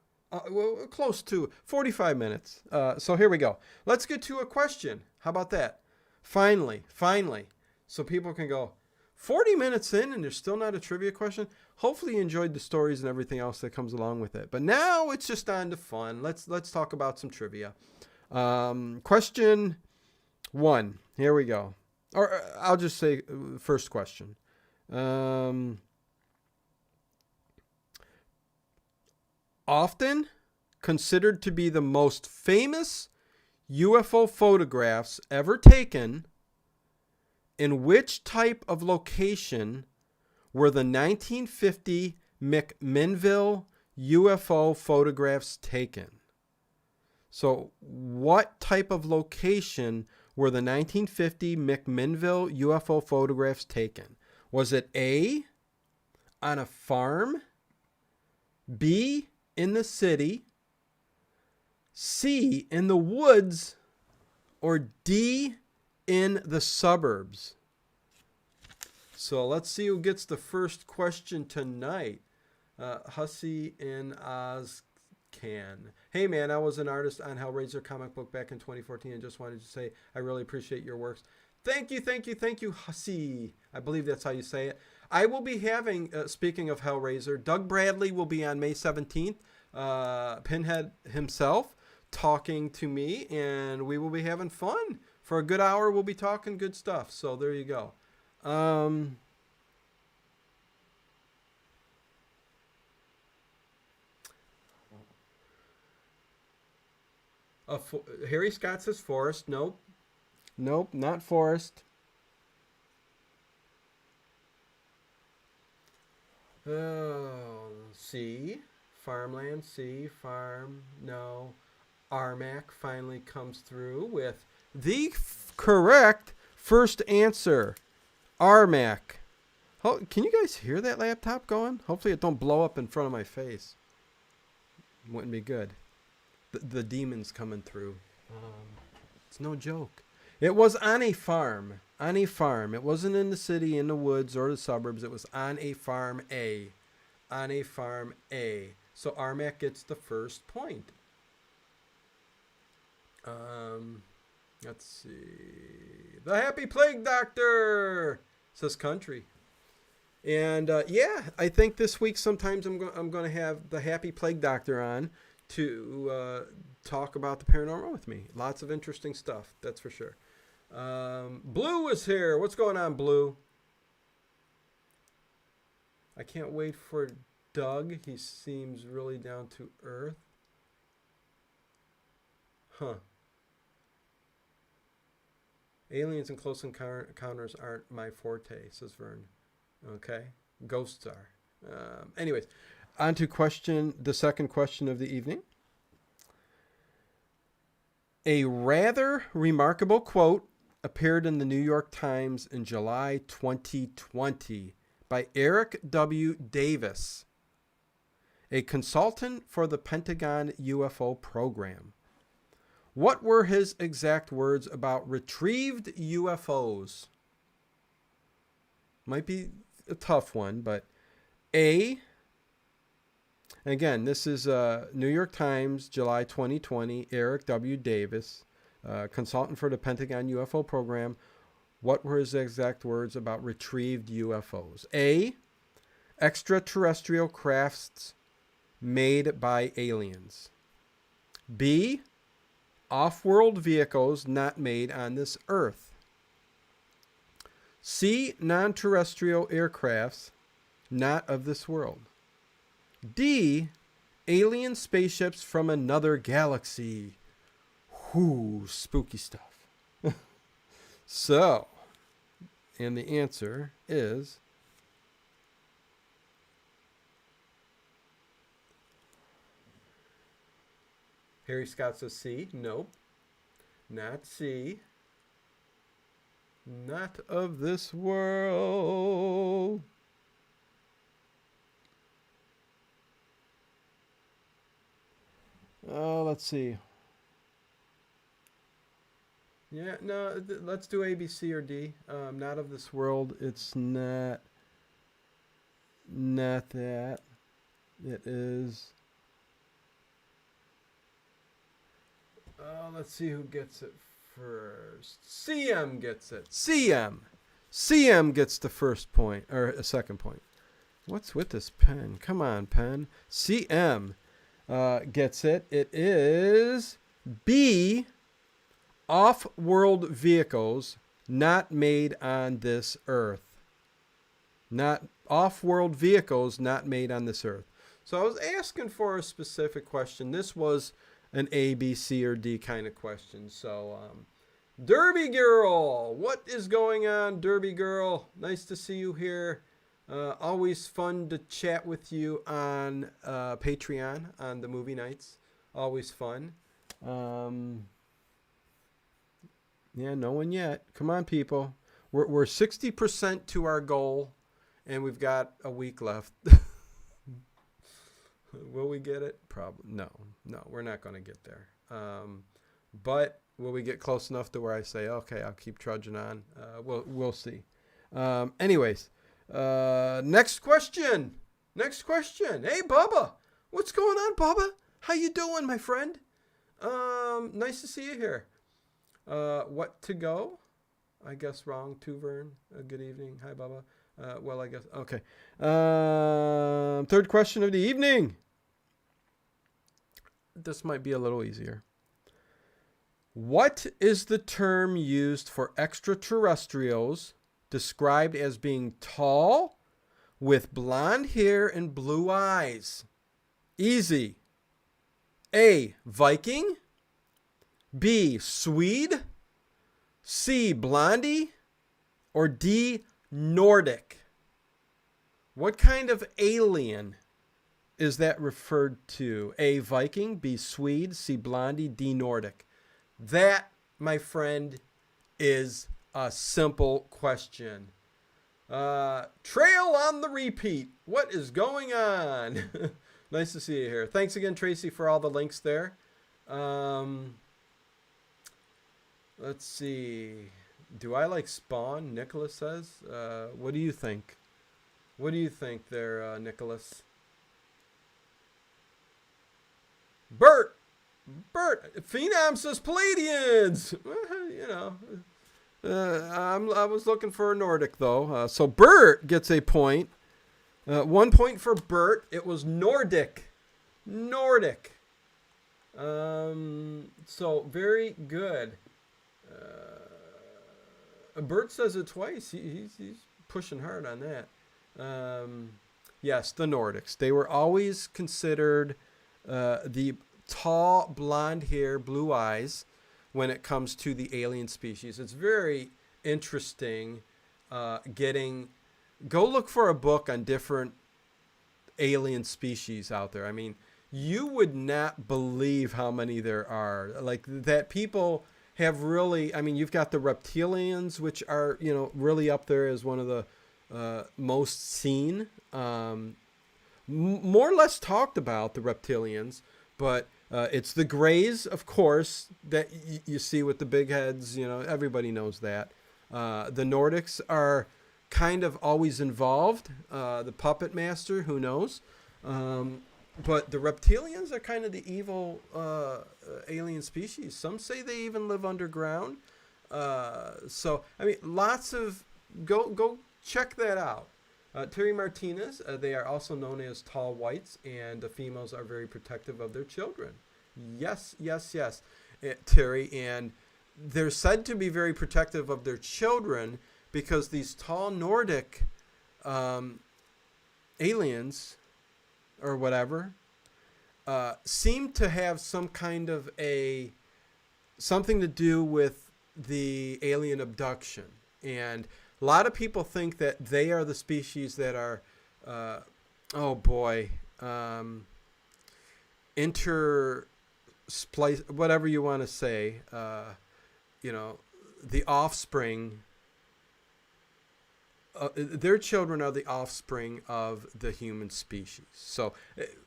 close to 45 minutes. So here we go. Let's get to a question. How about that? Finally. So people can go, 40 minutes in and there's still not a trivia question. Hopefully you enjoyed the stories and everything else that comes along with it. But now it's just on to fun. Let's talk about some trivia. Question 1. Here we go. Or I'll just say first question. Often considered to be the most famous UFO photographs ever taken, in which type of location were the 1950 McMinnville UFO photographs taken? So what type of location were the 1950 McMinnville UFO photographs taken? Was it A, on a farm, B, in the city, C, in the woods, or D, in the suburbs? So let's see who gets the first question tonight. Hussey in Ozcan. Hey man, I was an artist on Hellraiser comic book back in 2014 and just wanted to say I really appreciate your works. Thank you, Hussey. I believe that's how you say it. I will be having, speaking of Hellraiser, Doug Bradley will be on May 17th. Pinhead himself talking to me, and we will be having fun. For a good hour, we'll be talking good stuff. So there you go. Harry Scott says Forest. Nope, not Forest. C. Farmland. C. Farm. No. Armac finally comes through with the correct first answer. Armac. Oh, can you guys hear that laptop going? Hopefully it don't blow up in front of my face. Wouldn't be good. The demons coming through. It's no joke. It was on a farm. On a farm. It wasn't in the city, in the woods, or the suburbs. It was on a farm A. On a farm A. So Armac gets the first point. Let's see. The Happy Plague Doctor says country. And yeah, I think this week sometimes I'm going to have the Happy Plague Doctor on to talk about the paranormal with me. Lots of interesting stuff, that's for sure. Blue is here. What's going on, Blue? I can't wait for Doug. He seems really down to earth. Huh. Aliens and close encounters aren't my forte, says Vern. Okay. Ghosts are. Anyways, on to the second question of the evening. A rather remarkable quote appeared in the New York Times in July 2020 by Eric W. Davis, a consultant for the Pentagon UFO program. What were his exact words about retrieved UFOs? Might be a tough one, but A, and again, this is New York Times, July 2020, Eric W. Davis. consultant for the Pentagon UFO program. What were his exact words about retrieved UFOs? A, extraterrestrial crafts made by aliens. B, off-world vehicles not made on this earth. C, non-terrestrial aircrafts not of this world. D, alien spaceships from another galaxy. Whoo, spooky stuff. So, and the answer is Harry Scott says C. Nope. Not C. Not of this world. Oh, let's see. Yeah, no, let's do A, B, C, or D. Not of this world. It's not that. It is. Let's see who gets it first. CM gets it. CM gets the first point, or a second point. What's with this pen? Come on, pen. CM gets it. It is B, off-world vehicles not made on this earth. Not off-world vehicles not made on this earth. So I was asking for a specific question. This was an A, B, C, or D kind of question. So, Derby Girl, what is going on, Derby Girl? Nice to see you here. Always fun to chat with you on Patreon on the movie nights. Always fun. Yeah, no one yet. Come on, people. We're 60% to our goal, and we've got a week left. Will we get it? Probably. No, we're not going to get there. But will we get close enough to where I say, okay, I'll keep trudging on? We'll see. Anyways, next question. Hey, Bubba. What's going on, Bubba? How you doing, my friend? Nice to see you here. What to go? I guess wrong. To Vern. Good evening. Hi, Bubba. Well, I guess. Okay. Third question of the evening. This might be a little easier. What is the term used for extraterrestrials described as being tall, with blonde hair and blue eyes? Easy. A, Viking. B, Swede. C, Blondie. Or D, Nordic. What kind of alien is that referred to? A, Viking. B, Swede. C, Blondie. D, Nordic. That, my friend, is a simple question. Trail on the repeat. What is going on? Nice to see you here. Thanks again, Tracy, for all the links there. Let's see. Do I like Spawn? Nicholas says. What do you think? What do you think there, Nicholas? Bert! Phenom says Palladians! You know. I was looking for a Nordic, though. So Bert gets a point. 1 point for Bert. It was Nordic. So very good. Bert says it twice. He's pushing hard on that. Yes, the Nordics. They were always considered the tall, blonde hair, blue eyes when it comes to the alien species. It's very interesting go look for a book on different alien species out there. I mean, you would not believe how many there are. Like, that people have really, I mean, you've got the reptilians, which are, you know, really up there as one of the most seen, more or less talked about, the reptilians, but it's the Greys, of course, that you see with the big heads. You know, everybody knows that. The Nordics are kind of always involved. The Puppet Master, who knows? but the reptilians are kind of the evil alien species. Some say they even live underground. So I mean, lots of go check that out. Terry Martinez. They are also known as tall whites, and the females are very protective of their children. Yes, yes, yes, Terry, and they're said to be very protective of their children because these tall Nordic aliens or whatever seem to have some kind of a something to do with the alien abduction. And a lot of people think that they are the species that are, oh boy, intersplice, whatever you want to say, you know, the offspring. Their children are the offspring of the human species. So,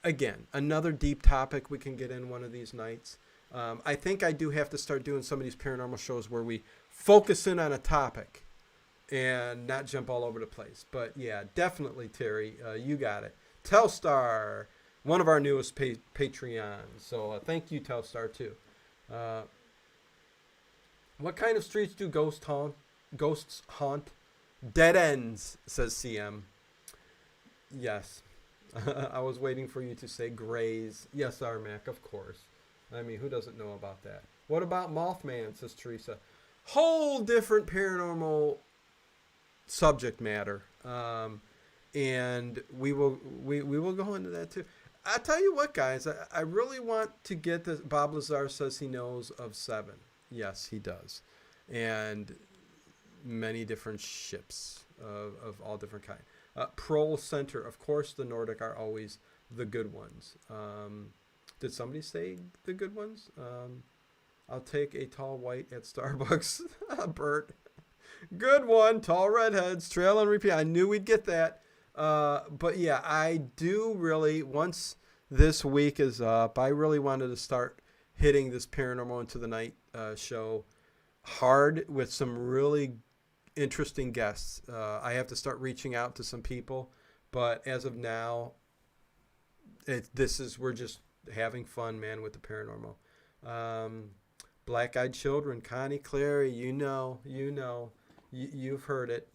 again, another deep topic we can get in one of these nights. I think I do have to start doing some of these paranormal shows where we focus in on a topic and not jump all over the place. But yeah, definitely, Terry, you got it. Telstar, one of our newest Patreons. So thank you, Telstar, too. What kind of streets do ghosts haunt? Dead ends, says CM. Yes. I was waiting for you to say grays. Yes, Armac, of course. I mean, who doesn't know about that? What about Mothman, says Teresa. Whole different paranormal subject matter. And we will go into that too. I tell you what, guys, I really want to get this. Bob Lazar says he knows of 7. Yes, he does. And many different ships of all different kinds. Prol Center, of course, the Nordic are always the good ones. Did somebody say the good ones? I'll take a tall white at Starbucks. Bert. Good one. Tall redheads. Trail and repeat. I knew we'd get that. But yeah, I do really, once this week is up, I really wanted to start hitting this Paranormal Into the Night show hard with some really interesting guests. I have to start reaching out to some people, but as of now, we're just having fun, man, with the paranormal. Black Eyed Children, Connie Clary, you've heard it.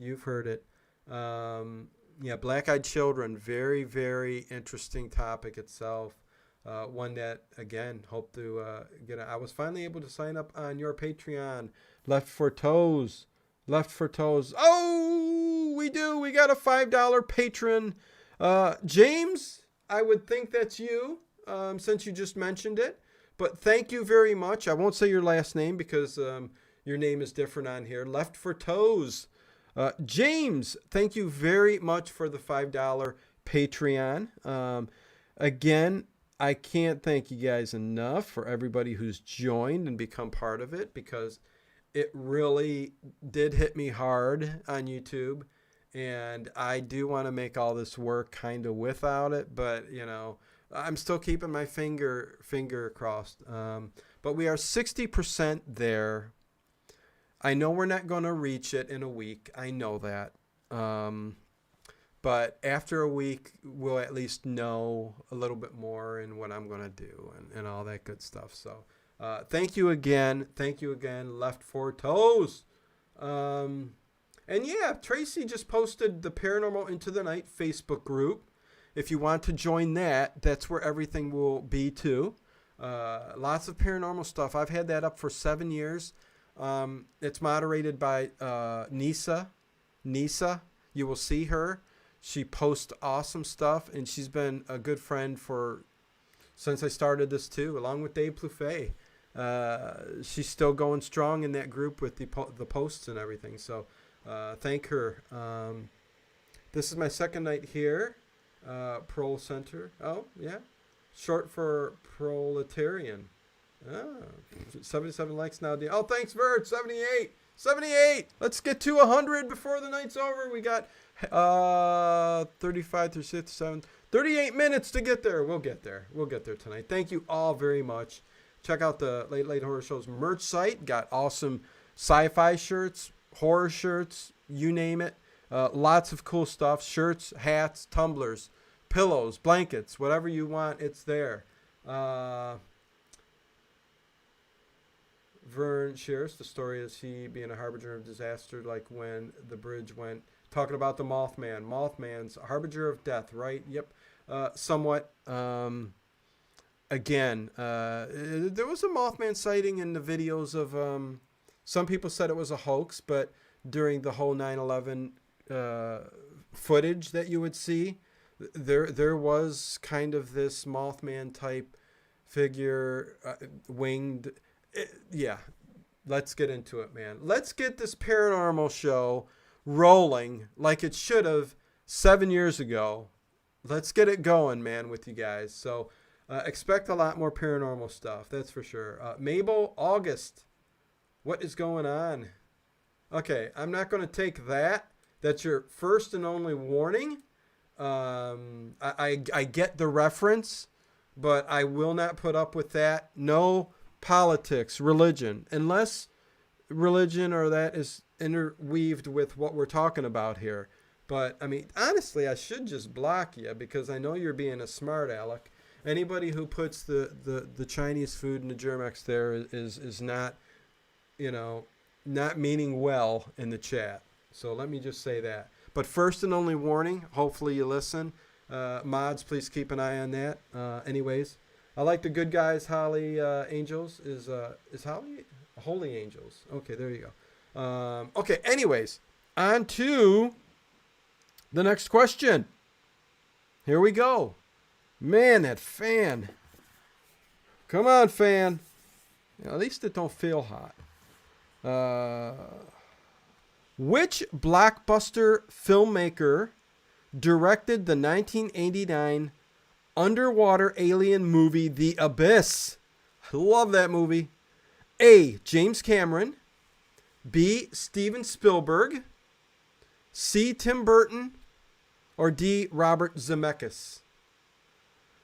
Yeah, Black Eyed Children, very, very interesting topic itself. One that, again, hope to get. I was finally able to sign up on your Patreon. Left for Toes. Oh, we do. We got a $5 patron. James, I would think that's you, since you just mentioned it. But thank you very much. I won't say your last name because your name is different on here. Left for Toes. James, thank you very much for the $5 Patreon. Again, I can't thank you guys enough for everybody who's joined and become part of it, because it really did hit me hard on YouTube. And I do want to make all this work kind of without it, but I'm still keeping my finger crossed. But we are 60% there. I know we're not going to reach it in a week. I know that. But after a week, we'll at least know a little bit more and what I'm going to do and all that good stuff. So thank you again. Left for Toes. And yeah, Tracy just posted the Paranormal Into the Night Facebook group. If you want to join that, that's where everything will be too. Lots of paranormal stuff. I've had that up for 7 years. It's moderated by Nisa. You will see her. She posts awesome stuff, and she's been a good friend since I started this too, along with Dave Plouffe. She's still going strong in that group with the posts and everything. So thank her. This is my second night here. Prol Center. Oh, yeah. Short for proletarian. 77 likes now. Oh, thanks, Vert. 78. Let's get to 100 before the night's over. We got 35, 36, 37, 38 minutes to get there. We'll get there tonight. Thank you all very much. Check out the Late Horror Show's merch site. Got awesome sci-fi shirts, horror shirts, you name it. Lots of cool stuff. Shirts, hats, tumblers. pillows, blankets, whatever you want, it's there. Uh, Vern shares the story as he being a harbinger of disaster, like when the bridge went. Talking about the Mothman. Mothman's a harbinger of death, right? Yep. Somewhat. Again, there was a Mothman sighting in the videos of. Some people said it was a hoax, but during the whole 9/11 footage that you would see, there was kind of this Mothman type figure, winged. Yeah, let's get into it, man. Let's get this paranormal show rolling like it should have 7 years ago. Let's get it going, man, with you guys. So expect a lot more paranormal stuff, that's for sure. Mabel, August, what is going on? Okay, I'm not going to take that. That's your first and only warning. I get the reference, but I will not put up with that. No politics, religion, unless religion or that is interweaved with what we're talking about here. But I mean, honestly, I should just block you because I know you're being a smart aleck. Anybody who puts the Chinese food in the Germex there is not, not meaning well in the chat. So let me just say that. But first and only warning, hopefully you listen. Mods, please keep an eye on that. Anyways, I like the good guys, Holly Angels. Is Holly? Holy Angels. Okay, there you go. Okay, anyways, on to the next question. Here we go. Man, that fan. Come on, fan. At least it don't feel hot. Which blockbuster filmmaker directed the 1989 underwater alien movie The Abyss? I love that movie. A. James Cameron. B. Steven Spielberg. C. Tim Burton. Or D. Robert Zemeckis.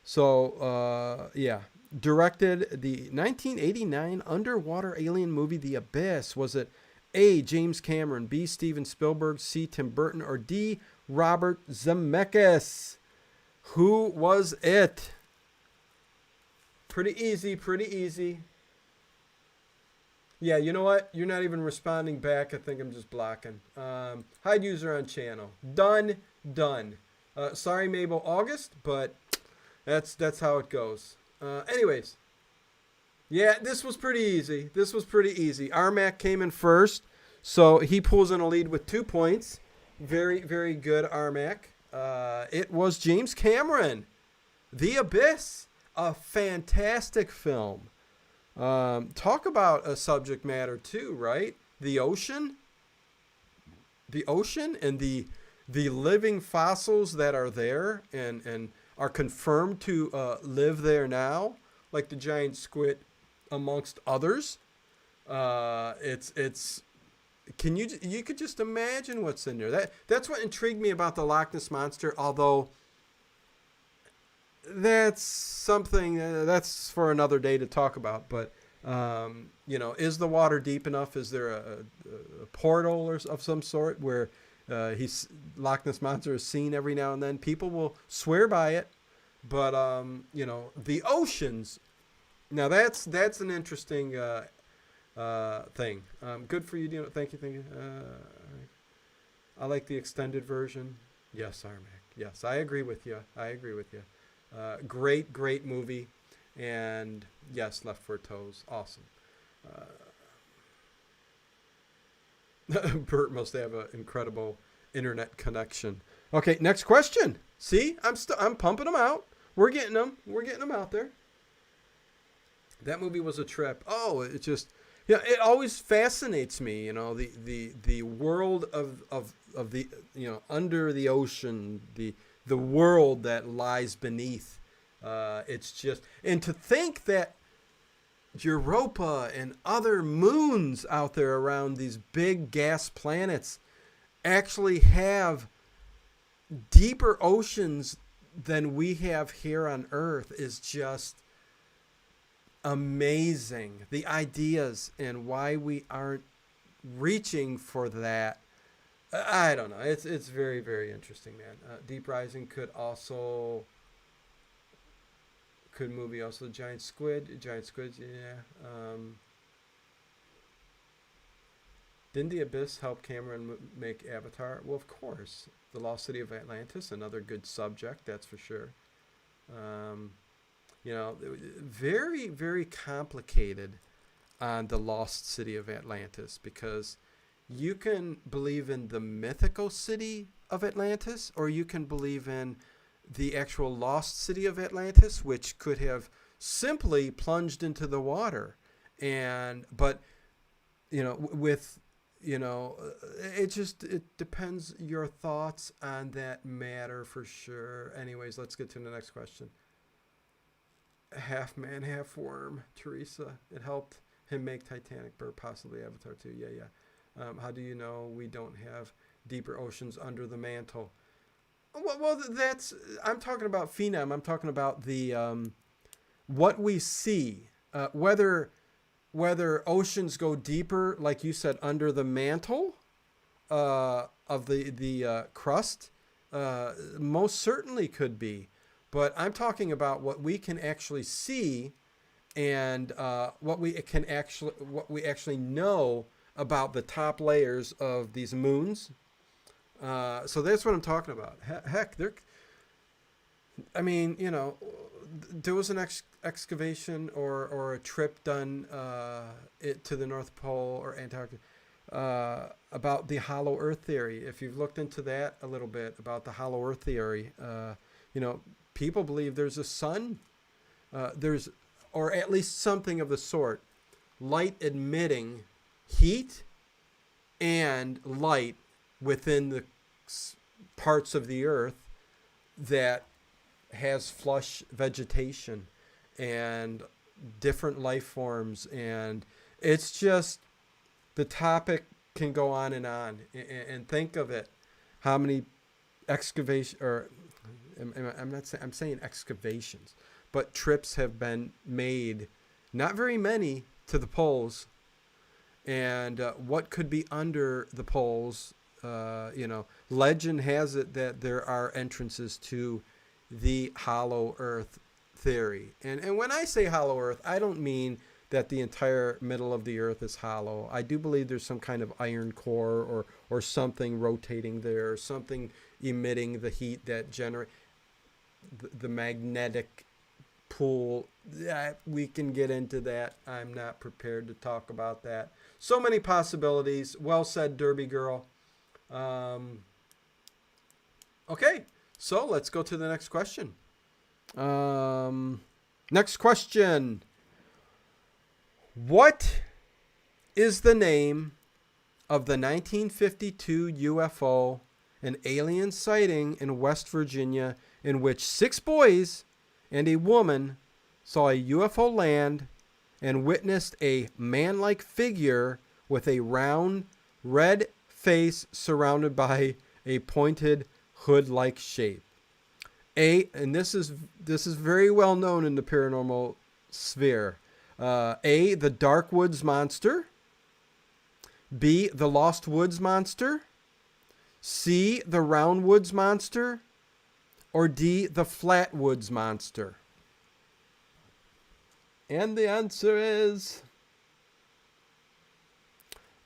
So, yeah. Directed the 1989 underwater alien movie The Abyss. Was it A. James Cameron, B. Steven Spielberg, C. Tim Burton, or D. Robert Zemeckis? Who was it? Pretty easy, pretty easy. Yeah, you know what? You're not even responding back. I think I'm just blocking. Hide user on channel. Done. Sorry, Mabel August, but that's how it goes. Anyways. Yeah, this was pretty easy. Armac came in first, so he pulls in a lead with 2 points. Very, very good, Armac. It was James Cameron. The Abyss. A fantastic film. Talk about a subject matter too, right? The ocean and the living fossils that are there and are confirmed to live there now, like the giant squid, amongst others. It's you could just imagine what's in there. That's what intrigued me about the Loch Ness Monster, although that's something that's for another day to talk about. But is the water deep enough? Is there a portal or of some sort where Loch Ness Monster is seen every now and then? People will swear by it, but the oceans. Now that's an interesting thing. Good for you. Thank you. I like the extended version. Yes, Armac. Yes, I agree with you. Great movie. And yes, Left 4 Toes. Awesome. Bert must have an incredible internet connection. Okay, next question. See, I'm pumping them out. We're getting them out there. That movie was a trip. Oh, it just, it always fascinates me. The world of the under the ocean, the world that lies beneath. It's just, and to think that Europa and other moons out there around these big gas planets actually have deeper oceans than we have here on Earth is just amazing. The ideas and why we aren't reaching for that. I don't know. It's very very interesting, man. Deep Rising could movie also giant squids. Yeah. Didn't the Abyss help Cameron make Avatar? Well, of course. The Lost City of Atlantis, another good subject, that's for sure. Um, very very complicated on the Lost City of Atlantis because you can believe in the mythical city of Atlantis or you can believe in the actual lost city of Atlantis, which could have simply plunged into the water. And, but, with, it depends your thoughts on that matter for sure. Anyways, let's get to the next question. Half man, half worm, Teresa. It helped him make Titanic, or possibly Avatar 2. Yeah, yeah. How do you know we don't have deeper oceans under the mantle? Well, that's. I'm talking about phenom. I'm talking about the what we see. Whether oceans go deeper, like you said, under the mantle of the crust, most certainly could be. But I'm talking about what we can actually see and what we actually know about the top layers of these moons. So that's what I'm talking about. Heck, I mean, there was an excavation or a trip done to the North Pole or Antarctica about the hollow Earth theory. If you've looked into that a little bit about the hollow Earth theory, people believe there's a sun, or at least something of the sort, light emitting heat and light within the parts of the Earth that has flush vegetation and different life forms. And it's just, the topic can go on and think of it. How many excavation, or I'm saying excavations, but trips have been made, not very many, to the poles. And what could be under the poles? Legend has it that there are entrances to the hollow earth theory. And when I say hollow earth, I don't mean that the entire middle of the earth is hollow. I do believe there's some kind of iron core or something rotating there, or something emitting the heat that generate the magnetic pool. We can get into that. I'm not prepared to talk about that. So many possibilities. Well said, Derby Girl. Okay, so let's go to the next question. Next question. What is the name of the 1952 UFO and alien sighting in West Virginia in which 6 boys and a woman saw a UFO land and witnessed a man-like figure with a round red face surrounded by a pointed hood-like shape? And this is very well known in the paranormal sphere. A, the Dark Woods Monster. B, the Lost Woods Monster. C, the Round Woods Monster. Or D, the Flat Woods Monster. And the answer is...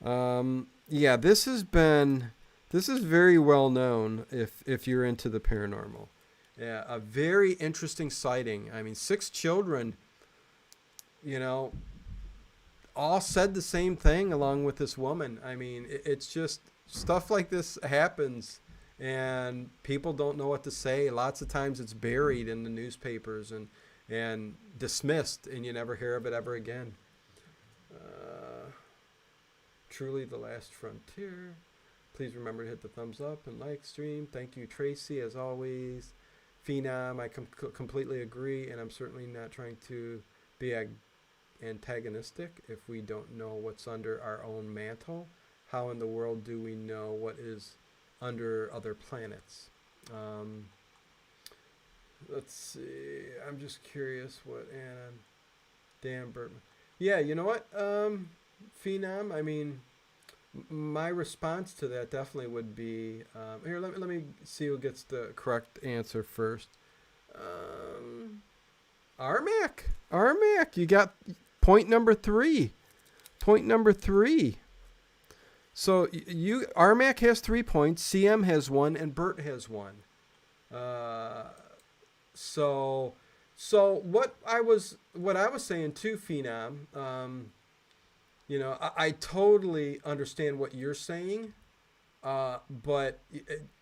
yeah, this is very well known if you're into the paranormal. Yeah, a very interesting sighting. I mean, 6 children, all said the same thing along with this woman. I mean, it's just stuff like this happens and people don't know what to say. Lots of times it's buried in the newspapers and dismissed, and you never hear of it ever again. Truly the last frontier. Please remember to hit the thumbs up and like stream. Thank you, Tracy, as always. Phenom, I completely agree, and I'm certainly not trying to be antagonistic. If we don't know what's under our own mantle, how in the world do we know what is under other planets? Let's see. I'm just curious what Anna, Dan Burtman. Yeah, you know what? Phenom, I mean, My response to that definitely would be here. Let me see who gets the correct answer first. Um, Armac, you got point number three. Point number three. So you Armac has 3 points, CM has one, and Bert has one. Uh, so what I was saying too, Phenom. I totally understand what you're saying. But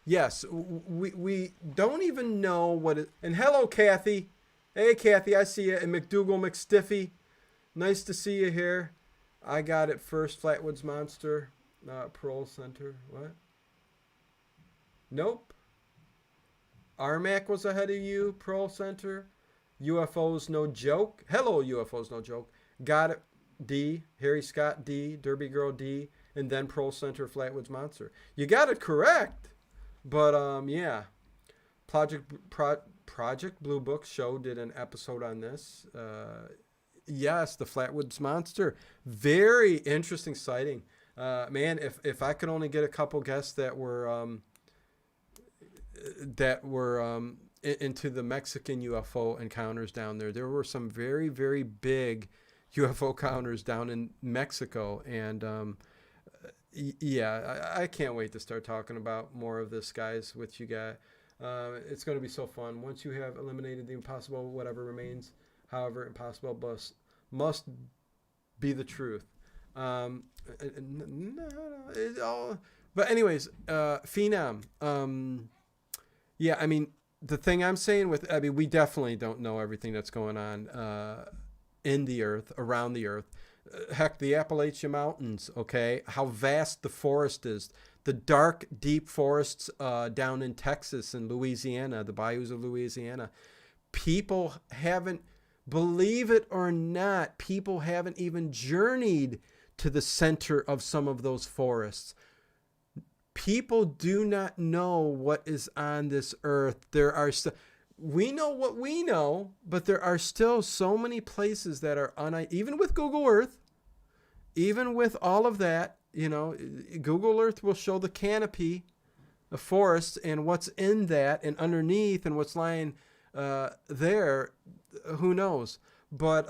yes, we don't even know what it. And hello, Kathy. Hey, Kathy, I see you. And McDougal McStiffy, nice to see you here. I got it first. Flatwoods Monster, Parole Center. What? Nope. Armac was ahead of you. Parole Center. UFOs no joke. Hello, UFOs no joke. Got it. D. Harry Scott D. Derby Girl D. And then Parole Center Flatwoods Monster. You got it correct. But yeah. Project Blue Book show did an episode on this. Yes, the Flatwoods Monster. Very interesting sighting. Man, if I could only get a couple guests that were into the Mexican UFO encounters down there. There were some very, very big UFO encounters down in Mexico, and yeah, I can't wait to start talking about more of this, guys, with you guys. It's going to be so fun. Once you have eliminated the impossible, whatever remains, however impossible must be the truth. But anyways, Phenom. Yeah, I mean, the thing I'm saying we definitely don't know everything that's going on in the earth, around the earth. Heck, the Appalachian Mountains, okay? How vast the forest is. The dark, deep forests down in Texas and Louisiana, the bayous of Louisiana. People haven't, believe it or not, people haven't even journeyed to the center of some of those forests. People do not know what is on this earth. We know what we know, but there are still so many places that are even with Google Earth, even with all of that, Google Earth will show the canopy of forests and what's in that and underneath and what's lying there. Who knows? But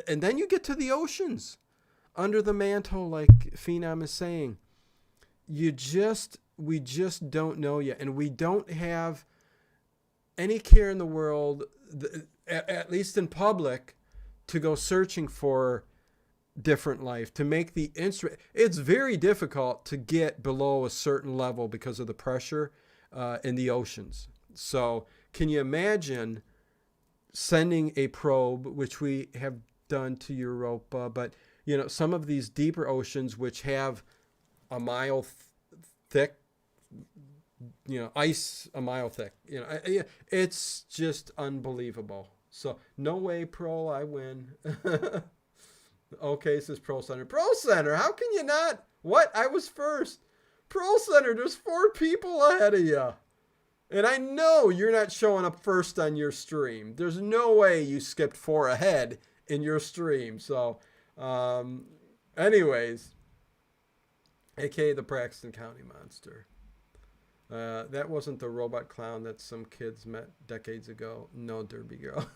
and then you get to the oceans under the mantle, like Phenom is saying. We just don't know yet, and we don't have any care in the world, at least in public, to go searching for different life, to make the instrument. It's very difficult to get below a certain level because of the pressure in the oceans. So can you imagine sending a probe, which we have done to Europa, but some of these deeper oceans, which have a mile thick, ice a mile thick, it's just unbelievable. So no way, Pro, I win. Okay, says Pro Center. Pro Center, how can you not? What? I was first. Pro Center, there's 4 people ahead of you. And I know you're not showing up first on your stream. There's no way you skipped 4 ahead in your stream. So, anyways, aka the Braxton County Monster. That wasn't the robot clown that some kids met decades ago. No, Derby Girl.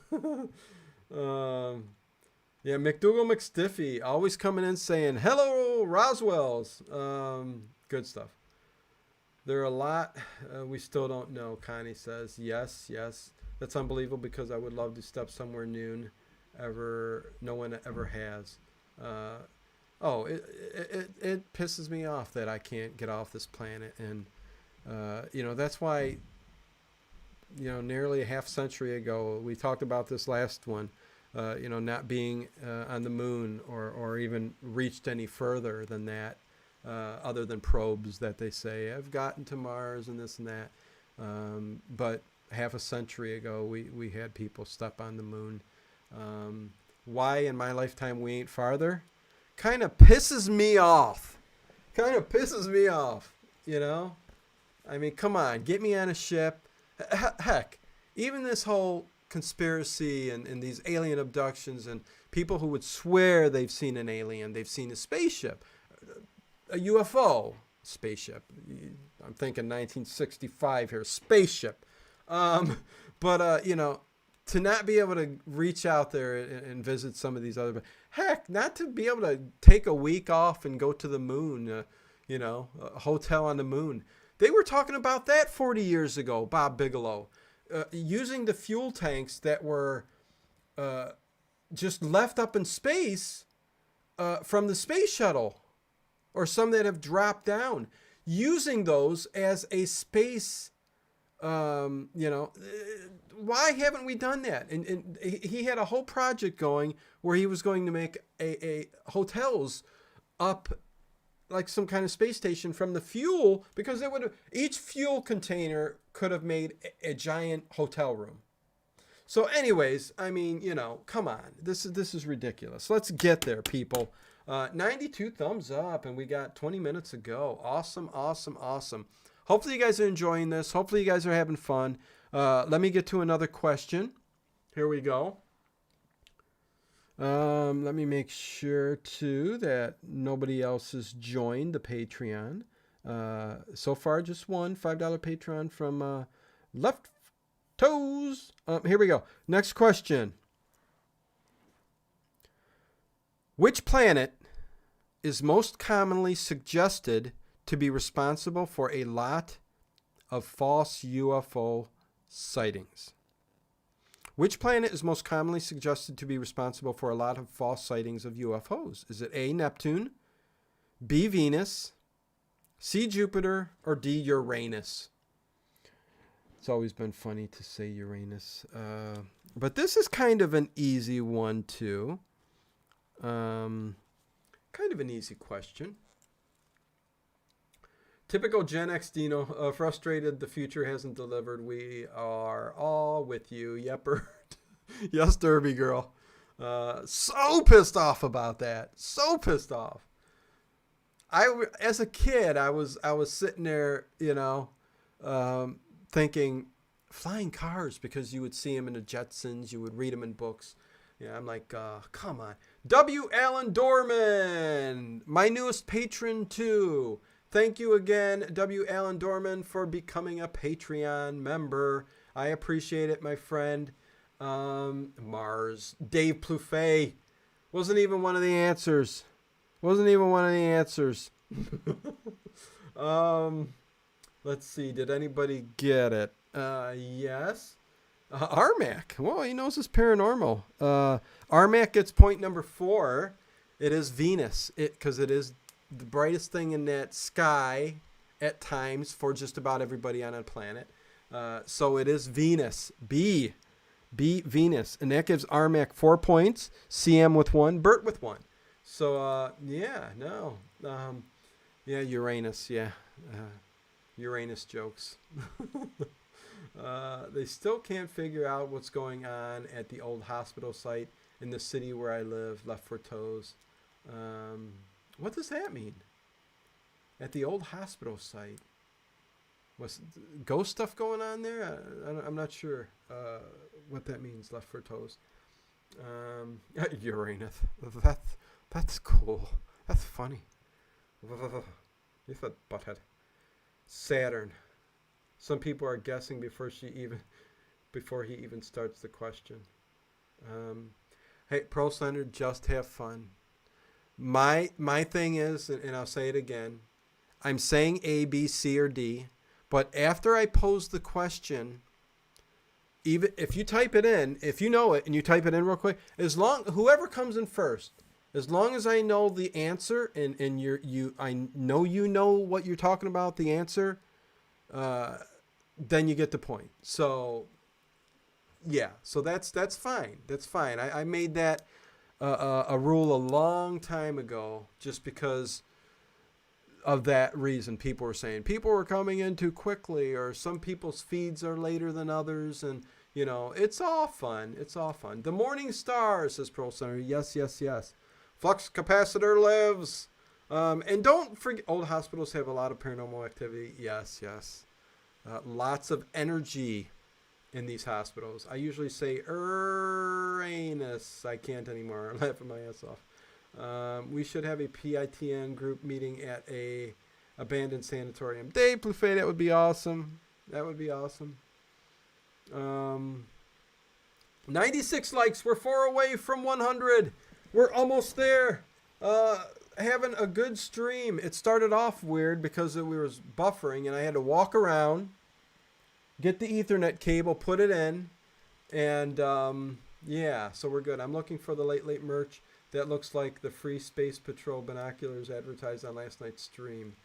Yeah, McDougal McStiffy always coming in saying, hello, Roswells. Good stuff. There are a lot we still don't know, Connie says. Yes. That's unbelievable because I would love to step somewhere new no one ever has. It pisses me off that I can't get off this planet. And, that's why, nearly a half century ago, we talked about this last one, not being on the moon or even reached any further than that, other than probes that they say have gotten to Mars and this and that. But half a century ago, we had people step on the moon. Why in my lifetime we ain't farther? Kind of pisses me off. I mean, come on, get me on a ship. Heck, even this whole conspiracy and these alien abductions and people who would swear they've seen an alien, they've seen a spaceship. a UFO spaceship. I'm thinking 1965 here, spaceship. Um, but to not be able to reach out there and visit some of these other, heck, not to be able to take a week off and go to the moon, a hotel on the moon. They were talking about that 40 years ago, Bob Bigelow, using the fuel tanks that were just left up in space from the space shuttle, or some that have dropped down, using those as a space. Why haven't we done that? And he had a whole project going where he was going to make a hotels up like some kind of space station from the fuel, because it would each fuel container could have made a giant hotel room. So, anyways, I mean, come on, this is ridiculous. Let's get there, people. 92 thumbs up, and we got 20 minutes to go. Awesome, awesome, awesome. Hopefully you guys are enjoying this. Hopefully you guys are having fun. Let me get to another question. Here we go. Let me make sure, too, that nobody else has joined the Patreon. So far, just one $5 Patreon from Left Toes. Here we go. Next question. Which planet is most commonly suggested to be responsible for a lot of false UFO sightings? Which planet is most commonly suggested to be responsible for a lot of false sightings of UFOs? Is it A, Neptune, B, Venus, C, Jupiter, or D, Uranus? It's always been funny to say Uranus. But this is kind of an easy one, too. Kind of an easy question. Typical Gen X Dino, frustrated the future hasn't delivered. We are all with you. Yepper. Yes, Derby girl. So pissed off about that. So pissed off. As a kid, I was sitting there, thinking flying cars, because you would see them in the Jetsons. You would read them in books. Yeah, I'm like, come on. W. Allen Dorman, my newest patron, too. Thank you again, W. Allen Dorman, for becoming a Patreon member. I appreciate it, my friend. Mars. Dave Plouffe. Wasn't even one of the answers. Let's see. Did anybody get it? Yes. Armac. Well, he knows his paranormal. Armac gets point number 4. It is Venus. Because it is the brightest thing in that sky at times for just about everybody on a planet. So it is Venus. B, Venus. And that gives Armac 4 points. CM with 1. Bert with 1. So, Uranus. Yeah. Uranus jokes. They still can't figure out what's going on at the old hospital site in the city where I live, Left for Toes. What does that mean? At the old hospital site? Was ghost stuff going on there? I'm not sure what that means, Left for Toes. Uranus. That's cool. That's funny. You thought butthead. Saturn. Some people are guessing before he even starts the question. Hey, Pro Center, just have fun. My thing is, and I'll say it again, I'm saying A, B, C, or D, but after I pose the question, even if you type it in, if you know it and you type it in real quick, whoever comes in first, as long as I know the answer and I know you know what you're talking about, the answer, then you get the point. So yeah, so that's fine. That's fine. I made that a rule a long time ago, just because of that reason. People were saying people were coming in too quickly, or some people's feeds are later than others, and it's all fun. It's all fun. The Morning Star, says Pro Center. Yes. Flux capacitor lives. And don't forget, old hospitals have a lot of paranormal activity. Yes. Lots of energy in these hospitals. I usually say Uranus. I can't anymore. I'm laughing my ass off. We should have a PITN group meeting at a abandoned sanatorium. Dave Bluffet, that would be awesome. That would be awesome. 96 likes. We're 4 away from 100. We're almost there. Having a good stream. It started off weird because we was buffering and I had to walk around, get the Ethernet cable, put it in, and yeah, so we're good. I'm looking for the late merch. That looks like the Free Space Patrol binoculars advertised on last night's stream.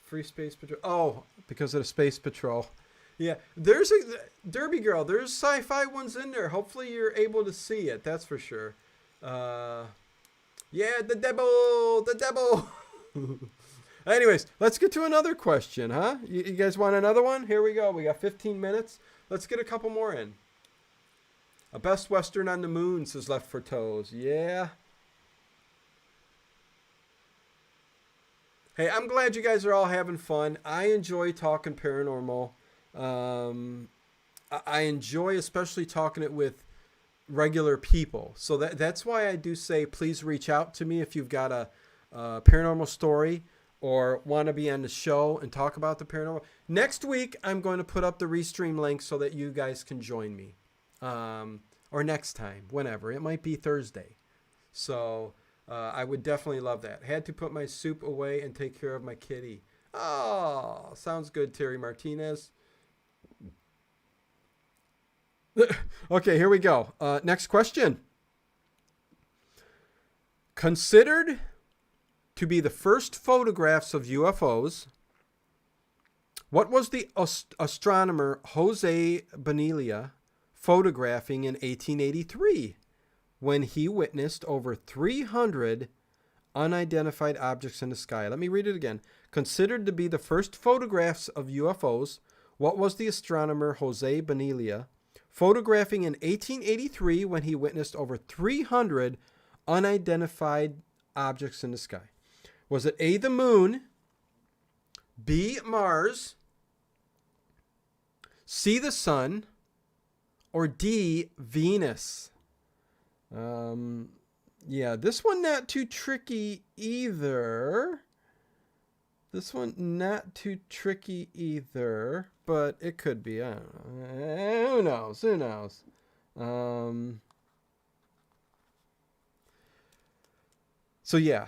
Free Space Patrol. Oh, because of the Space Patrol. Yeah, there's a Derby Girl. There's sci-fi ones in there. Hopefully you're able to see it. That's for sure. Yeah, the devil. Anyways, let's get to another question, huh? You guys want another one? Here we go. We got 15 minutes. Let's get a couple more in. A Best Western on the Moon, says Left for Toes. Yeah. Hey, I'm glad you guys are all having fun. I enjoy talking paranormal. I enjoy especially talking it with regular people. So that's why I do say please reach out to me if you've got a paranormal story or want to be on the show and talk about the paranormal. Next week, I'm going to put up the restream link so that you guys can join me. Or next time, whenever. It might be Thursday. So I would definitely love that. Had to put my soup away and take care of my kitty. Oh, sounds good, Terry Martinez. Okay, here we go. Next question. Considered to be the first photographs of UFOs, what was the astronomer Jose Bonilla photographing in 1883 when he witnessed over 300 unidentified objects in the sky? Let me read it again. Considered to be the first photographs of UFOs, what was the astronomer Jose Bonilla photographing in 1883 when he witnessed over 300 unidentified objects in the sky? Was it A, the moon, B, Mars, C, the sun, or D, Venus? Yeah, this one not too tricky either. But it could be. I don't know. Who knows? So yeah,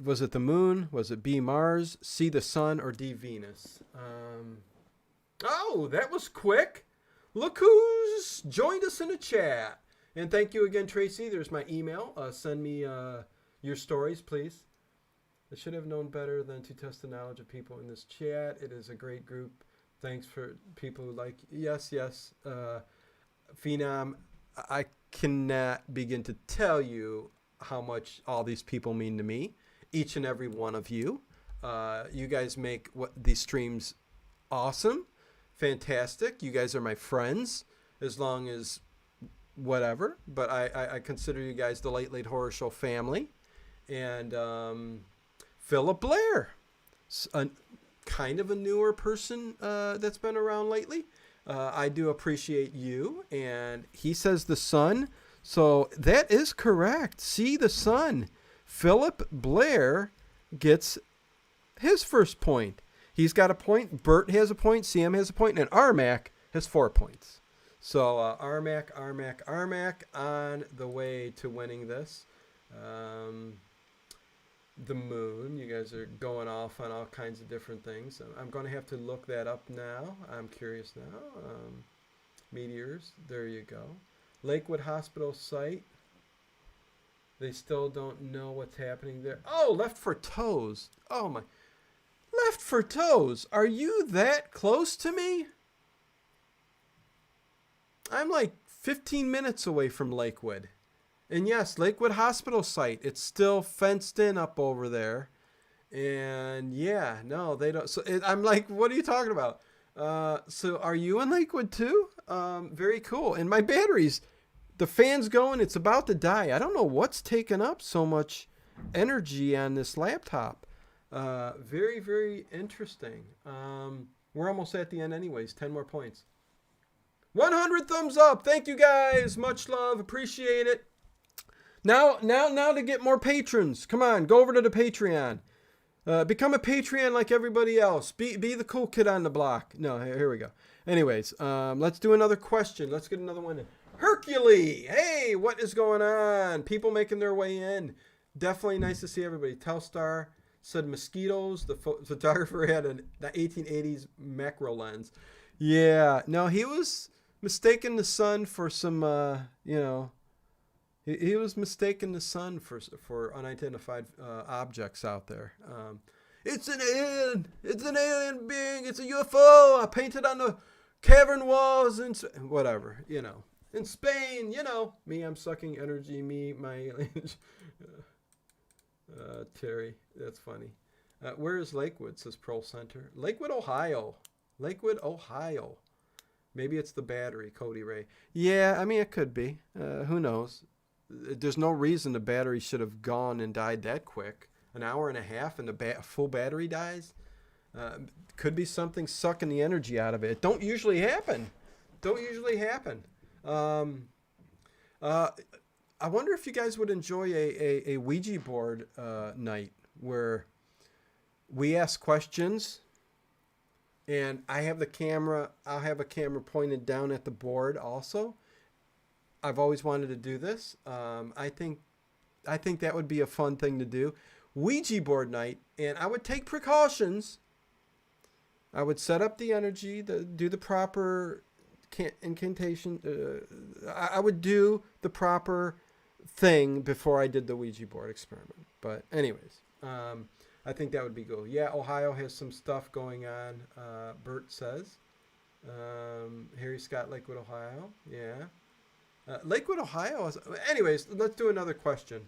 was it the moon? Was it B, Mars, C, the sun, or D, Venus? Oh, that was quick. Look who's joined us in the chat. And thank you again, Tracy. There's my email. Send me your stories, please. I should have known better than to test the knowledge of people in this chat. It is a great group. Thanks for people who like. Yes. Phenom, I cannot begin to tell you how much all these people mean to me. Each and every one of you. You guys make these streams awesome. Fantastic. You guys are my friends. As long as whatever. But I consider you guys the Late Horror Show family. And Philip Blair, kind of a newer person that's been around lately. I do appreciate you. And he says the sun. So that is correct. See, the sun. Philip Blair gets his first point. He's got a point. Bert has a point. Sam has a point. And Armac has 4 points. So Armac on the way to winning this. The moon. You guys are going off on all kinds of different things. I'm going to have to look that up now. I'm curious now. Meteors. There you go. Lakewood Hospital site. They still don't know what's happening there. Oh, Left for Toes. Oh, my. Left for Toes. Are you that close to me? I'm like 15 minutes away from Lakewood. And yes, Lakewood Hospital site. It's still fenced in up over there. And yeah, no, they don't. So I'm like, what are you talking about? So are you in Lakewood too? Very cool. And my batteries, the fan's going. It's about to die. I don't know what's taking up so much energy on this laptop. Very, very interesting. We're almost at the end anyways. 10 more points. 100 thumbs up. Thank you guys. Much love. Appreciate it. Now to get more patrons. Come on, go over to the Patreon. Become a Patreon like everybody else. Be the cool kid on the block. No, here we go. Anyways, let's do another question. Let's get another one in. Hercule! Hey, what is going on? People making their way in. Definitely nice to see everybody. Telstar said mosquitoes. The photographer had an 1880s macro lens. Yeah, no, he was mistaking the sun for some, he was mistaking the sun for unidentified objects out there. It's an alien. It's an alien being. It's a UFO. I painted on the cavern walls and whatever, In Spain, me, I'm sucking energy. Me, my aliens. Terry, that's funny. Where is Lakewood? Says Pearl Center. Lakewood, Ohio. Lakewood, Ohio. Maybe it's the battery, Cody Ray. Yeah, I mean, it could be. Who knows? There's no reason the battery should have gone and died that quick. An hour and a half and the full battery dies? Could be something sucking the energy out of it. It don't usually happen. I wonder if you guys would enjoy a Ouija board night where we ask questions and I'll have a camera pointed down at the board also. I've always wanted to do this. I think that would be a fun thing to do. Ouija board night, and I would take precautions. I would set up the energy, do the proper incantation. I would do the proper thing before I did the Ouija board experiment. But anyways, I think that would be cool. Yeah, Ohio has some stuff going on, Bert says. Harry Scott, Lakewood, Ohio. Yeah. Lakewood, Ohio. Anyways, let's do another question.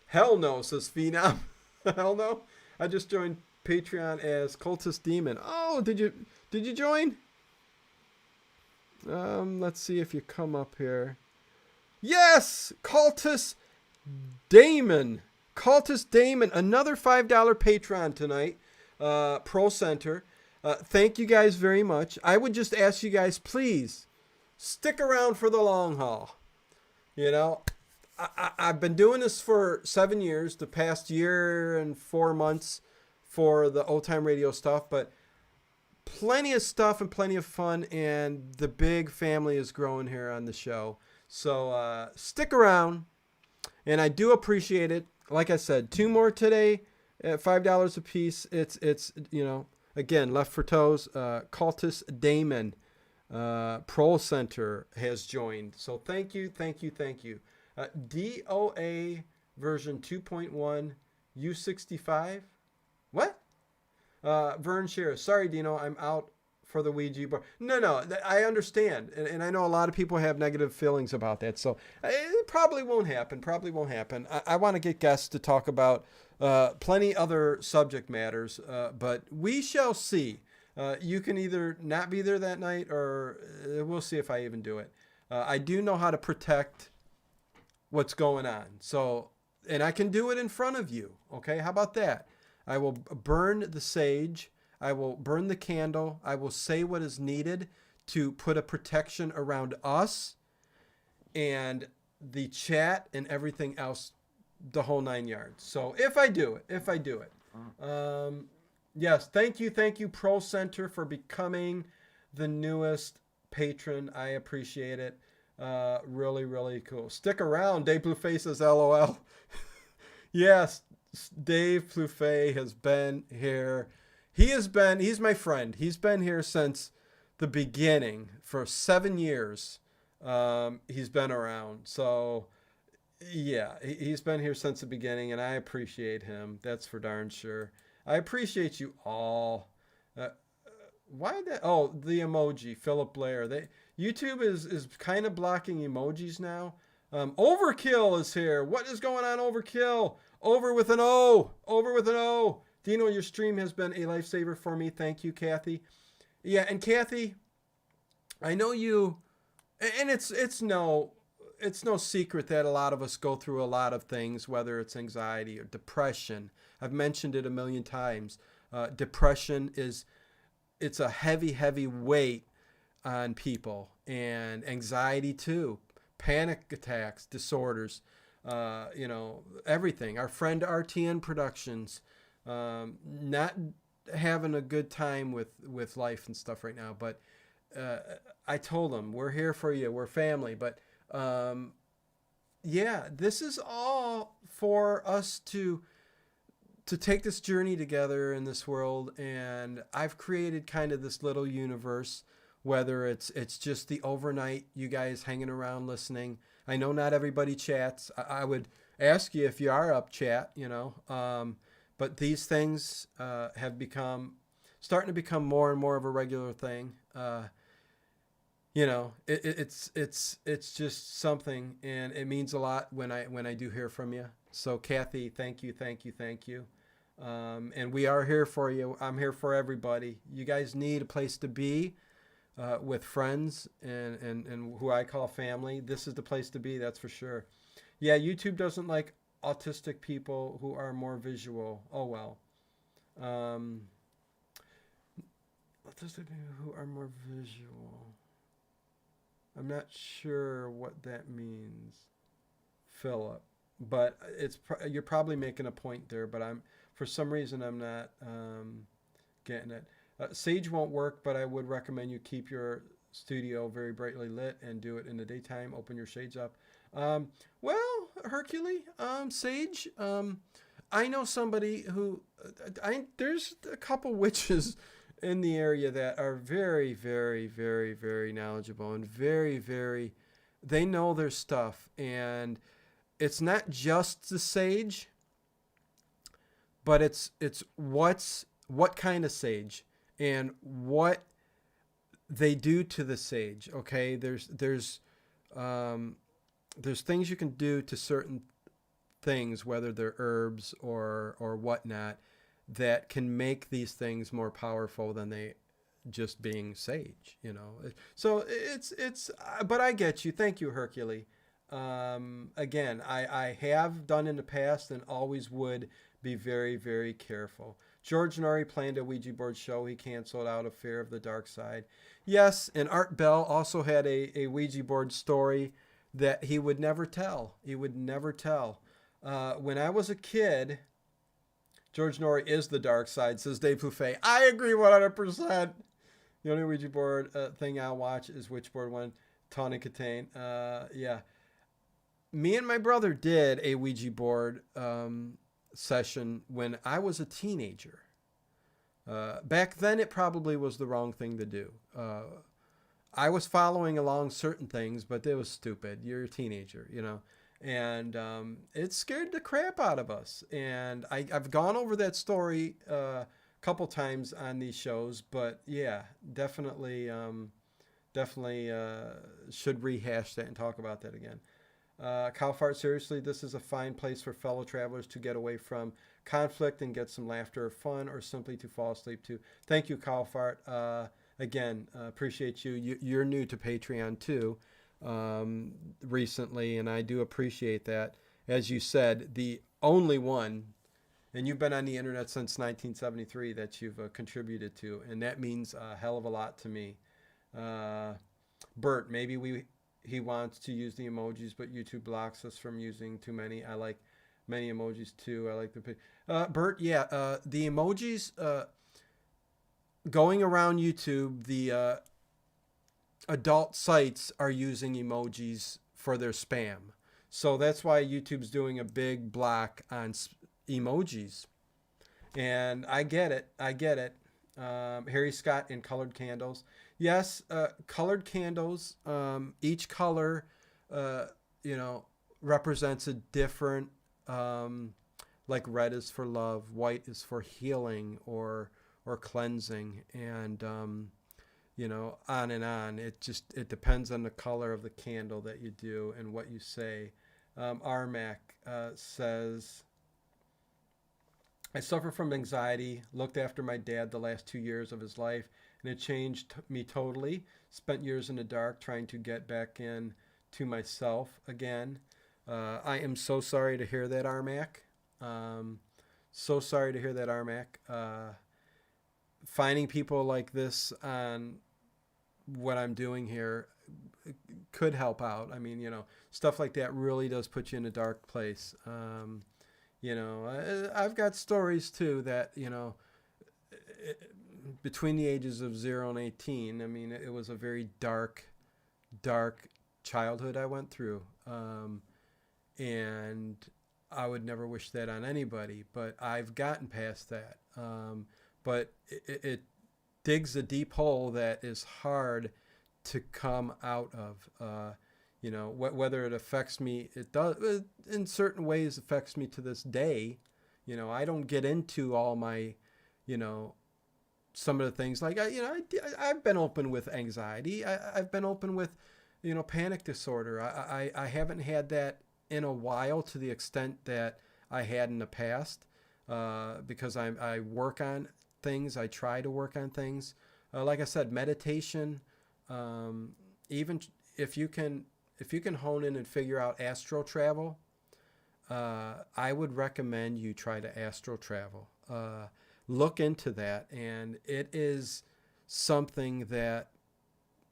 Hell no, says Phenom. Hell no. I just joined Patreon as Cultist Demon. Oh, did you join? Let's see if you come up here. Yes, Cultist Damon. Cultist Damon, another $5 Patreon tonight. Pro Center. Thank you guys very much. I would just ask you guys, please stick around for the long haul. I've been doing this for 7 years, the past year and 4 months for the old time radio stuff, but plenty of stuff and plenty of fun, and the big family is growing here on the show. So stick around, and I do appreciate it. Like I said, 2 more today at $5 a piece. It's again, Left for Toes, Cultist Damon. Pro Center has joined. So thank you. DOA version 2.1 U65. What? Vern Shearer. Sorry, Dino, I'm out for the Ouija board. No, I understand. And I know a lot of people have negative feelings about that. So it probably won't happen. I want to get guests to talk about plenty other subject matters, but we shall see. You can either not be there that night, or we'll see if I even do it. I do know how to protect what's going on. So, and I can do it in front of you. Okay. How about that? I will burn the sage. I will burn the candle. I will say what is needed to put a protection around us and the chat and everything else, the whole 9 yards. So if I do it. Yes, thank you, Pro Center, for becoming the newest patron. I appreciate it. Really, really cool. Stick around. Dave Plouffe says LOL. Yes, Dave Plouffe has been here. He's my friend. He's been here since the beginning for 7 years. He's been around. So, yeah, he's been here since the beginning, and I appreciate him. That's for darn sure. I appreciate you all. Why that? Oh, the emoji, Philip Blair. YouTube is kind of blocking emojis now. Overkill is here. What is going on, Overkill? Over with an O. Dino, your stream has been a lifesaver for me. Thank you, Kathy. Yeah, and Kathy, I know you, and it's no secret that a lot of us go through a lot of things, whether it's anxiety or depression. I've mentioned it a million times. Depression it's a heavy weight on people, and anxiety too. panic attacks, disorders, everything. Our friend RTN Productions, not having a good time with life and stuff right now, but uh, I told them we're here for you. We're family, but um, yeah, this is all for us to take this journey together in this world. And I've created kind of this little universe, whether it's just the overnight you guys hanging around listening. I know not everybody chats. I would ask you if you are up, chat, but these things have become starting to become more and more of a regular thing. It's just something, and it means a lot when I do hear from you. So Kathy, thank you, thank you, thank you. And we are here for you. I'm here for everybody. You guys need a place to be with friends and who I call family. This is the place to be, that's for sure. Yeah, YouTube doesn't like autistic people who are more visual. Oh well. Um, autistic people who are more visual. I'm not sure what that means, Philip. But you're probably making a point there. But I'm for some reason I'm not getting it. Sage won't work, but I would recommend you keep your studio very brightly lit and do it in the daytime. Open your shades up. Well, Hercule, Sage, I know somebody who there's a couple witches in the area that are very, very, very, very knowledgeable and very, very. They know their stuff, and it's not just the sage, but it's what kind of sage and what they do to the sage. Okay, um, there's things you can do to certain things, whether they're herbs or whatnot, that can make these things more powerful than they just being sage. So but I get you. Thank you, Hercule. Again, I have done in the past and always would be very, very careful. George Norrie planned a Ouija board show. He canceled out of fear of the dark side. Yes, and Art Bell also had a Ouija board story that he would never tell. He would never tell. When I was a kid, George Norrie is the dark side, says Dave Buffet. I agree 100%. The only Ouija board thing I'll watch is Witchboard 1, Tawny Catane. Yeah. Me and my brother did a Ouija board session when I was a teenager. Back then, it probably was the wrong thing to do. I was following along certain things, but it was stupid. You're a teenager. And it scared the crap out of us. And I've gone over that story a couple times on these shows, but yeah, definitely should rehash that and talk about that again. Calfart, seriously, this is a fine place for fellow travelers to get away from conflict and get some laughter or fun, or simply to fall asleep to. Thank you, Calfart. Again, appreciate you. You're new to Patreon too, recently, and I do appreciate that. As you said, the only one, and you've been on the internet since 1973, that you've contributed to, and that means a hell of a lot to me. Bert, maybe he wants to use the emojis, but YouTube blocks us from using too many. I like many emojis too. I like the Bert. Yeah, the emojis going around YouTube. The adult sites are using emojis for their spam, so that's why YouTube's doing a big block on emojis. And I get it. I get it. Harry Scott in colored candles. Yes, colored candles. Each color, represents a different. Like red is for love, white is for healing or cleansing, and on and on. It depends on the color of the candle that you do and what you say. Armac says, I suffer from anxiety, looked after my dad the last 2 years of his life, and it changed me totally. Spent years in the dark trying to get back in to myself again. I am so sorry to hear that, Armac. So sorry to hear that, Armac. Finding people like this on what I'm doing here could help out. I mean, stuff like that really does put you in a dark place. I've got stories too that, between the ages of 0 and 18, I mean, it was a very dark childhood I went through. And I would never wish that on anybody, but I've gotten past that. But it digs a deep hole that is hard to come out of. Whether it affects me, it does in certain ways affects me to this day. I don't get into all my, you know, some of the things like I've been open with anxiety. I've been open with, panic disorder. I haven't had that in a while to the extent that I had in the past, because I work on things. I try to work on things. Like I said, meditation. Even if you can hone in and figure out astral travel, I would recommend you try to astral travel. Look into that, and it is something that,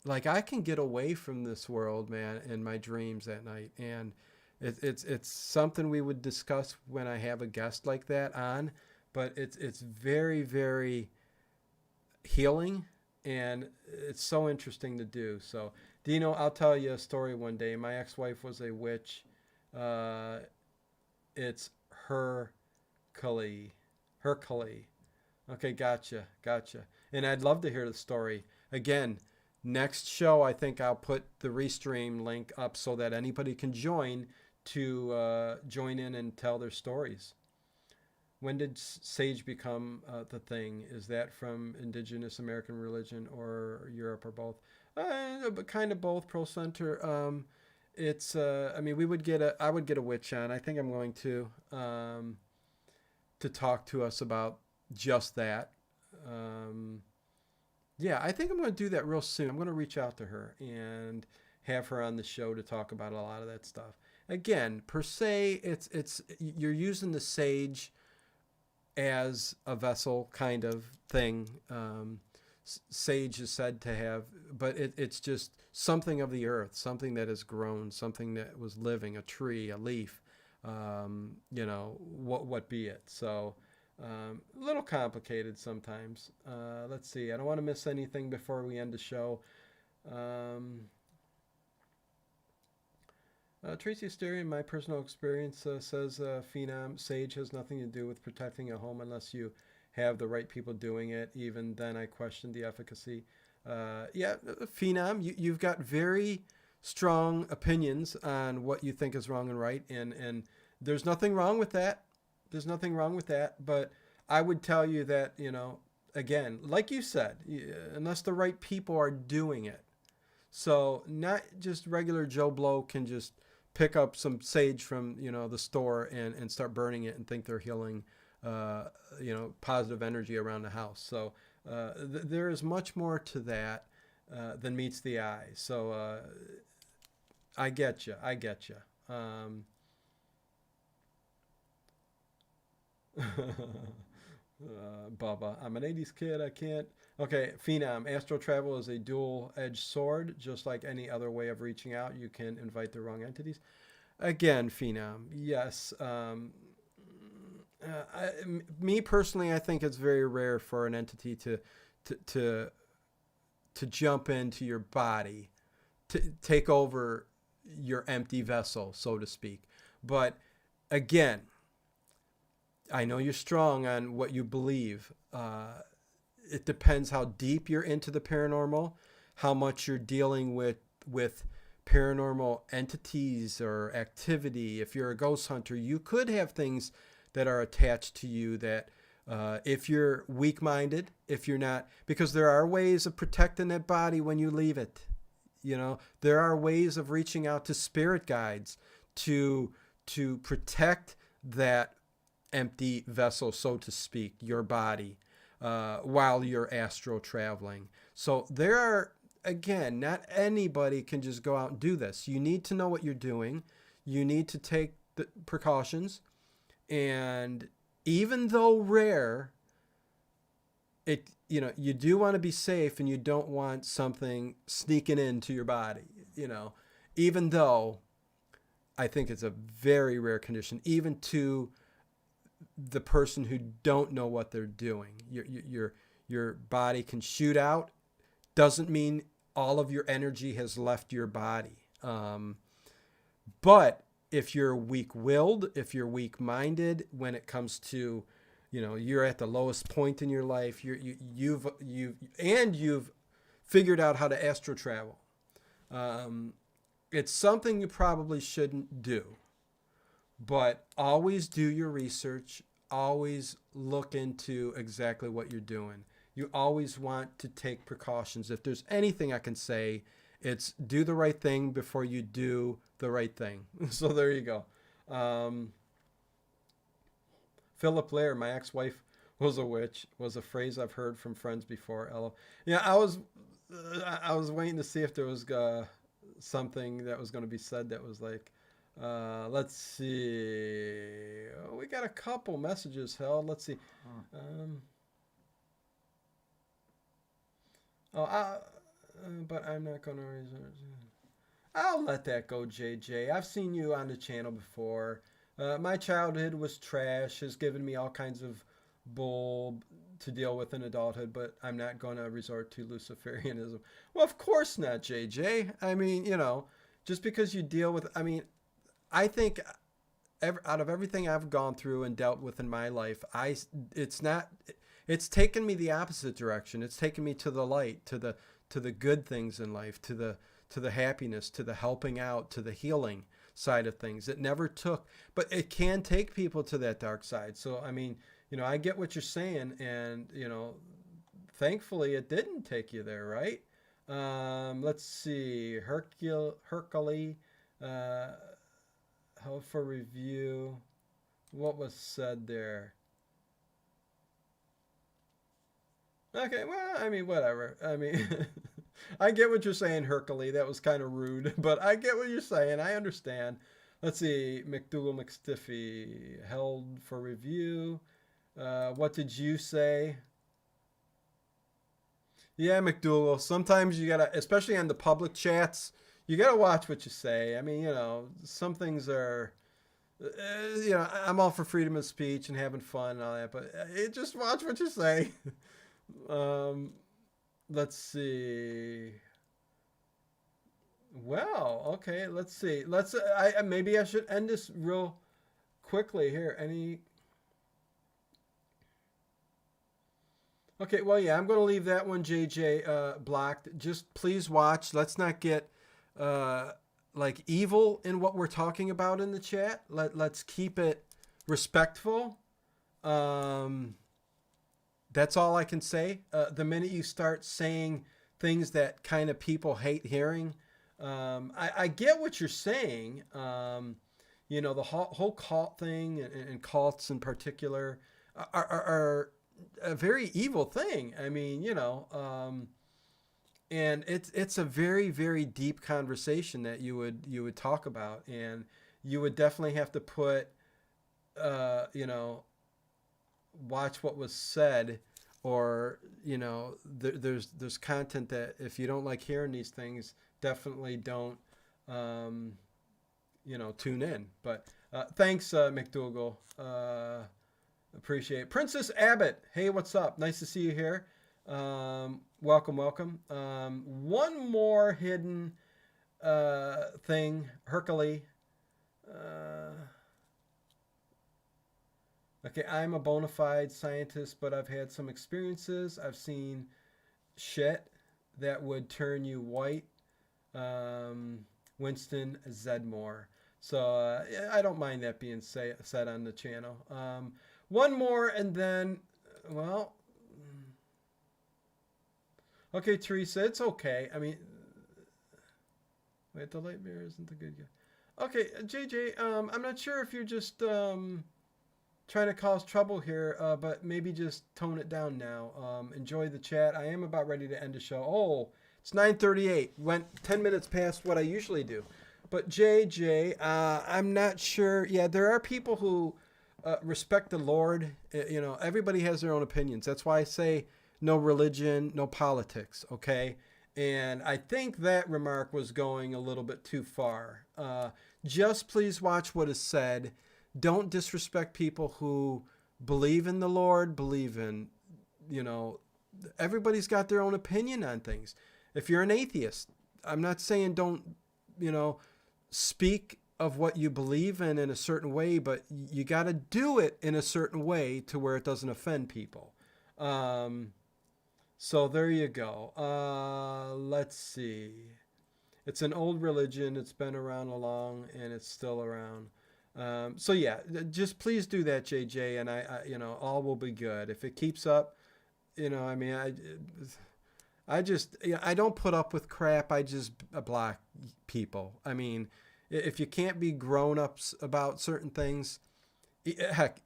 like, I can get away from this world, man, in my dreams at night, and it's something we would discuss when I have a guest like that on, but it's very, very healing, and it's so interesting to do. So, Dino, I'll tell you a story one day. My ex-wife was a witch. It's Hercule. Okay, gotcha. And I'd love to hear the story. Again, next show, I think I'll put the Restream link up so that anybody can join to join in and tell their stories. When did sage become the thing? Is that from indigenous American religion or Europe or both? But kind of both. Pro Center. It's. I mean, I would get a witch on. I think I'm going to talk to us about just that. Yeah, I think I'm going to do that real soon. I'm going to reach out to her and have her on the show to talk about a lot of that stuff. Again, per se, it's you're using the sage as a vessel kind of thing. Sage is said to have, but it's just something of the earth, something that has grown, something that was living, a tree, a leaf, what be it. So a little complicated sometimes. Let's see. I don't want to miss anything before we end the show. Tracy Asterian, my personal experience, says Phenom, sage has nothing to do with protecting a home unless you have the right people doing it. Even then, I question the efficacy. Yeah, Phenom, you've got very strong opinions on what you think is wrong and right, and there's nothing wrong with that. There's nothing wrong with that, but I would tell you that, again, like you said, unless the right people are doing it. So not just regular Joe Blow can just pick up some sage from, the store and start burning it and think they're healing, positive energy around the house. So there is much more to that than meets the eye. So I get you. Bubba, I'm an 80s kid. I can't. Okay, Phenom, astral travel is a dual-edged sword. Just like any other way of reaching out, you can invite the wrong entities. Again, Phenom, yes. Me personally, I think it's very rare for an entity to jump into your body, to take over your empty vessel, so to speak. But again, I know you're strong on what you believe. It depends how deep you're into the paranormal, how much you're dealing with paranormal entities or activity. If you're a ghost hunter, you could have things that are attached to you that if you're weak-minded, if you're not, because there are ways of protecting that body when you leave it. There are ways of reaching out to spirit guides to protect that empty vessel, so to speak, your body, while you're astral traveling. So there are, again, not anybody can just go out and do this. You need to know what you're doing. You need to take the precautions. And even though rare, you do want to be safe, and you don't want something sneaking into your body. even though I think it's a very rare condition, even to the person who don't know what they're doing. Your body can shoot out. Doesn't mean all of your energy has left your body. But if you're weak-willed, if you're weak-minded, when it comes to, you're at the lowest point in your life, you've figured out how to astral travel. It's something you probably shouldn't do, but always do your research. Always look into exactly what you're doing. You always want to take precautions. If there's anything I can say, it's do the right thing before you do the right thing. So there you go. Philip Lair, my ex-wife was a witch, was a phrase I've heard from friends before. Ella. Yeah, I was waiting to see if there was something that was going to be said that was like, let's see. Oh, we got a couple messages, hell. Let's see. But I'm not going to resort. I'll let that go, JJ. I've seen you on the channel before. My childhood was trash, has given me all kinds of bull to deal with in adulthood, but I'm not going to resort to Luciferianism. Well, of course not, JJ. I mean, just because you deal with, I think out of everything I've gone through and dealt with in my life, it's taken me the opposite direction. It's taken me to the light, to the good things in life, to the happiness, to the helping out, to the healing side of things. It never took, but it can take people to that dark side. So, I get what you're saying, and, thankfully it didn't take you there, right? Let's see. Hercule, how for review. What was said there? Okay, well, whatever. I get what you're saying, Hercule. That was kind of rude, but I get what you're saying. I understand. Let's see. McDougal McStiffy, held for review. What did you say? Yeah, McDougal. Sometimes you gotta, especially on the public chats, you gotta watch what you say. Some things are, I'm all for freedom of speech and having fun and all that, but just watch what you say. Let's see. Well, okay, let's see. Maybe I should end this real quickly here. Okay, well, yeah, I'm going to leave that one, JJ, blocked. Just please watch. Let's not get evil in what we're talking about in the chat. Let's keep it respectful. That's all I can say. The minute you start saying things that kind of people hate hearing, I get what you're saying. The whole cult thing and cults in particular are a very evil thing. And it's a very, very deep conversation that you would talk about, and you would definitely have to put, watch what was said, or there's content that if you don't like hearing these things, definitely don't tune in. But thanks, McDougal. Appreciate it. Princess Abbott, hey, what's up? Nice to see you here. Welcome. One more hidden thing, Hercule. Okay, I'm a bona fide scientist, but I've had some experiences. I've seen shit that would turn you white. Winston Zedmore. So I don't mind that being said on the channel. One more, and then, well, okay, Teresa, it's okay. Wait, the light mirror isn't the good guy. Okay, JJ, I'm not sure if you're just trying to cause trouble here, but maybe just tone it down now. Enjoy the chat. I am about ready to end the show. Oh, it's 9:38. Went 10 minutes past what I usually do. But JJ, I'm not sure. Yeah, there are people who respect the Lord. Everybody has their own opinions. That's why I say no religion, no politics, okay? And I think that remark was going a little bit too far. Just please watch what is said. Don't disrespect people who believe in the Lord, believe in, you know, everybody's got their own opinion on things. If you're an atheist, I'm not saying don't, you know, speak of what you believe in a certain way, but you got to do it in a certain way to where it doesn't offend people. So there you go. Let's see. It's an old religion. It's been around long, and it's still around. So yeah, just please do that, JJ, and you know, all will be good. If it keeps up, you know, I mean, I just, I don't put up with crap. I just block people. I mean, if you can't be grown ups about certain things, heck,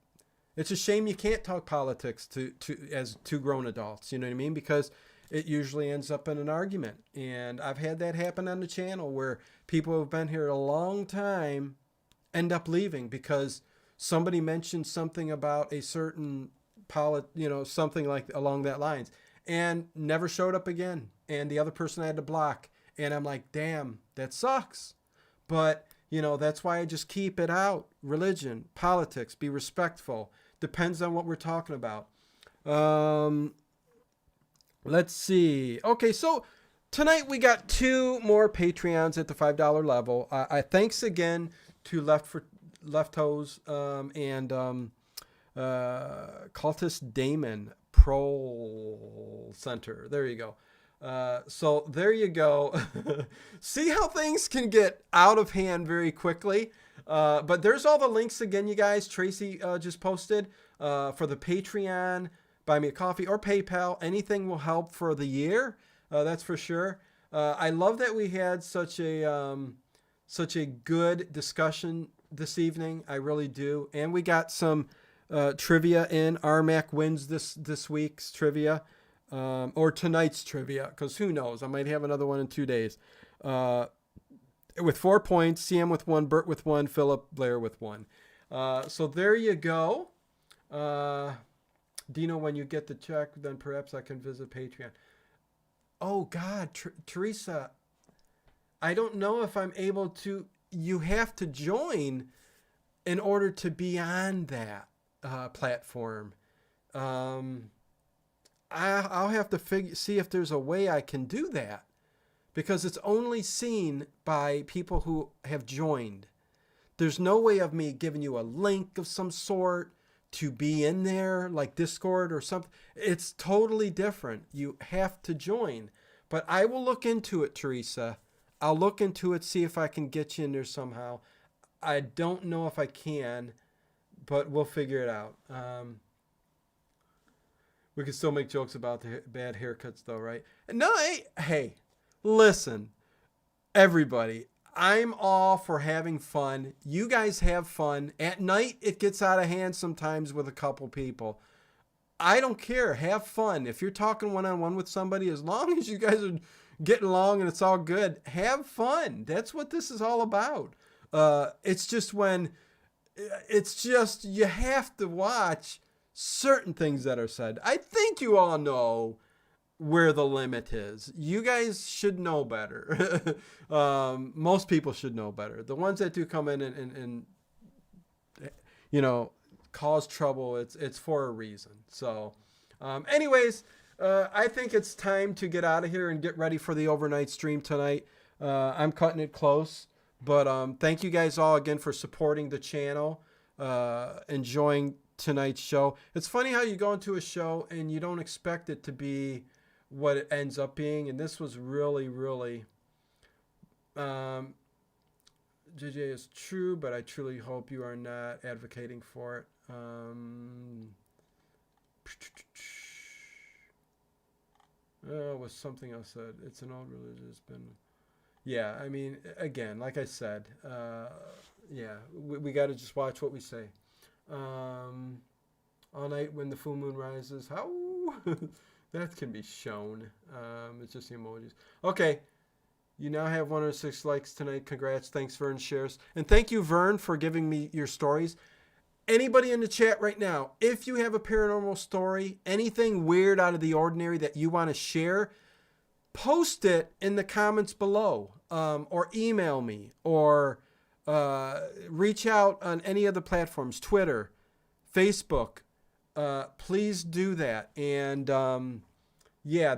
it's a shame you can't talk politics to as two grown adults. You know what I mean? Because it usually ends up in an argument. And I've had that happen on the channel where people who have been here a long time end up leaving because somebody mentioned something about a certain you know, something like along that lines, and never showed up again. And the other person I had to block. And I'm like, damn, that sucks. But, you know, that's why I just keep it out. Religion, politics, be respectful. Depends on what we're talking about. Let's see. Okay, so tonight we got 2 more Patreons at the $5 level. I thanks again to Left Hose and Cultist Damon Pro Center. There you go. So there you go. See how things can get out of hand very quickly. But there's all the links again, you guys. Tracy just posted for the Patreon, Buy Me a Coffee, or PayPal. Anything will help for the year. That's for sure. I love that we had such a good discussion this evening. I really do. And we got some trivia in. RMAC wins this week's trivia. Or tonight's trivia, because who knows? I might have another one in 2 days. With 4 points, CM with 1, Bert with 1, Philip, Blair with 1. So there you go. Dino, when you get the check, then perhaps I can visit Patreon. Oh, God, Teresa, I don't know if I'm able to. You have to join in order to be on that platform. I'll have to see if there's a way I can do that, because it's only seen by people who have joined. There's no way of me giving you a link of some sort to be in there, like Discord or something. It's totally different. You have to join. But I will look into it, Teresa. I'll look into it, see if I can get you in there somehow. I don't know if I can, but we'll figure it out. We can still make jokes about the bad haircuts, though, right? No, hey, listen, everybody. I'm all for having fun. You guys have fun. At night, it gets out of hand sometimes with a couple people. I don't care. Have fun. If you're talking one-on-one with somebody, as long as you guys are getting along and it's all good, have fun. That's what this is all about. It's just you have to watch certain things that are said. I think you all know where the limit is. You guys should know better. Most people should know better. The ones that do come in and you know, cause trouble, it's for a reason. So anyways, I think it's time to get out of here and get ready for the overnight stream tonight. I'm cutting it close, but thank you guys all again for supporting the channel, enjoying tonight's show. It's funny how you go into a show and you don't expect it to be what it ends up being, and this was really, really JJ is true, but I truly hope you are not advocating for it. Oh, was something else said. It's an old religion. It's been, yeah. I mean, again, like I said, yeah, we got to just watch what we say. All night when the full moon rises. How that can be shown. It's just the emojis. Okay. You now have 106 likes tonight. Congrats. Thanks, Vern shares. And thank you, Vern, for giving me your stories. Anybody in the chat right now, if you have a paranormal story, anything weird out of the ordinary that you want to share, post it in the comments below, or email me, or reach out on any of the platforms, Twitter, Facebook. Please do that. And yeah,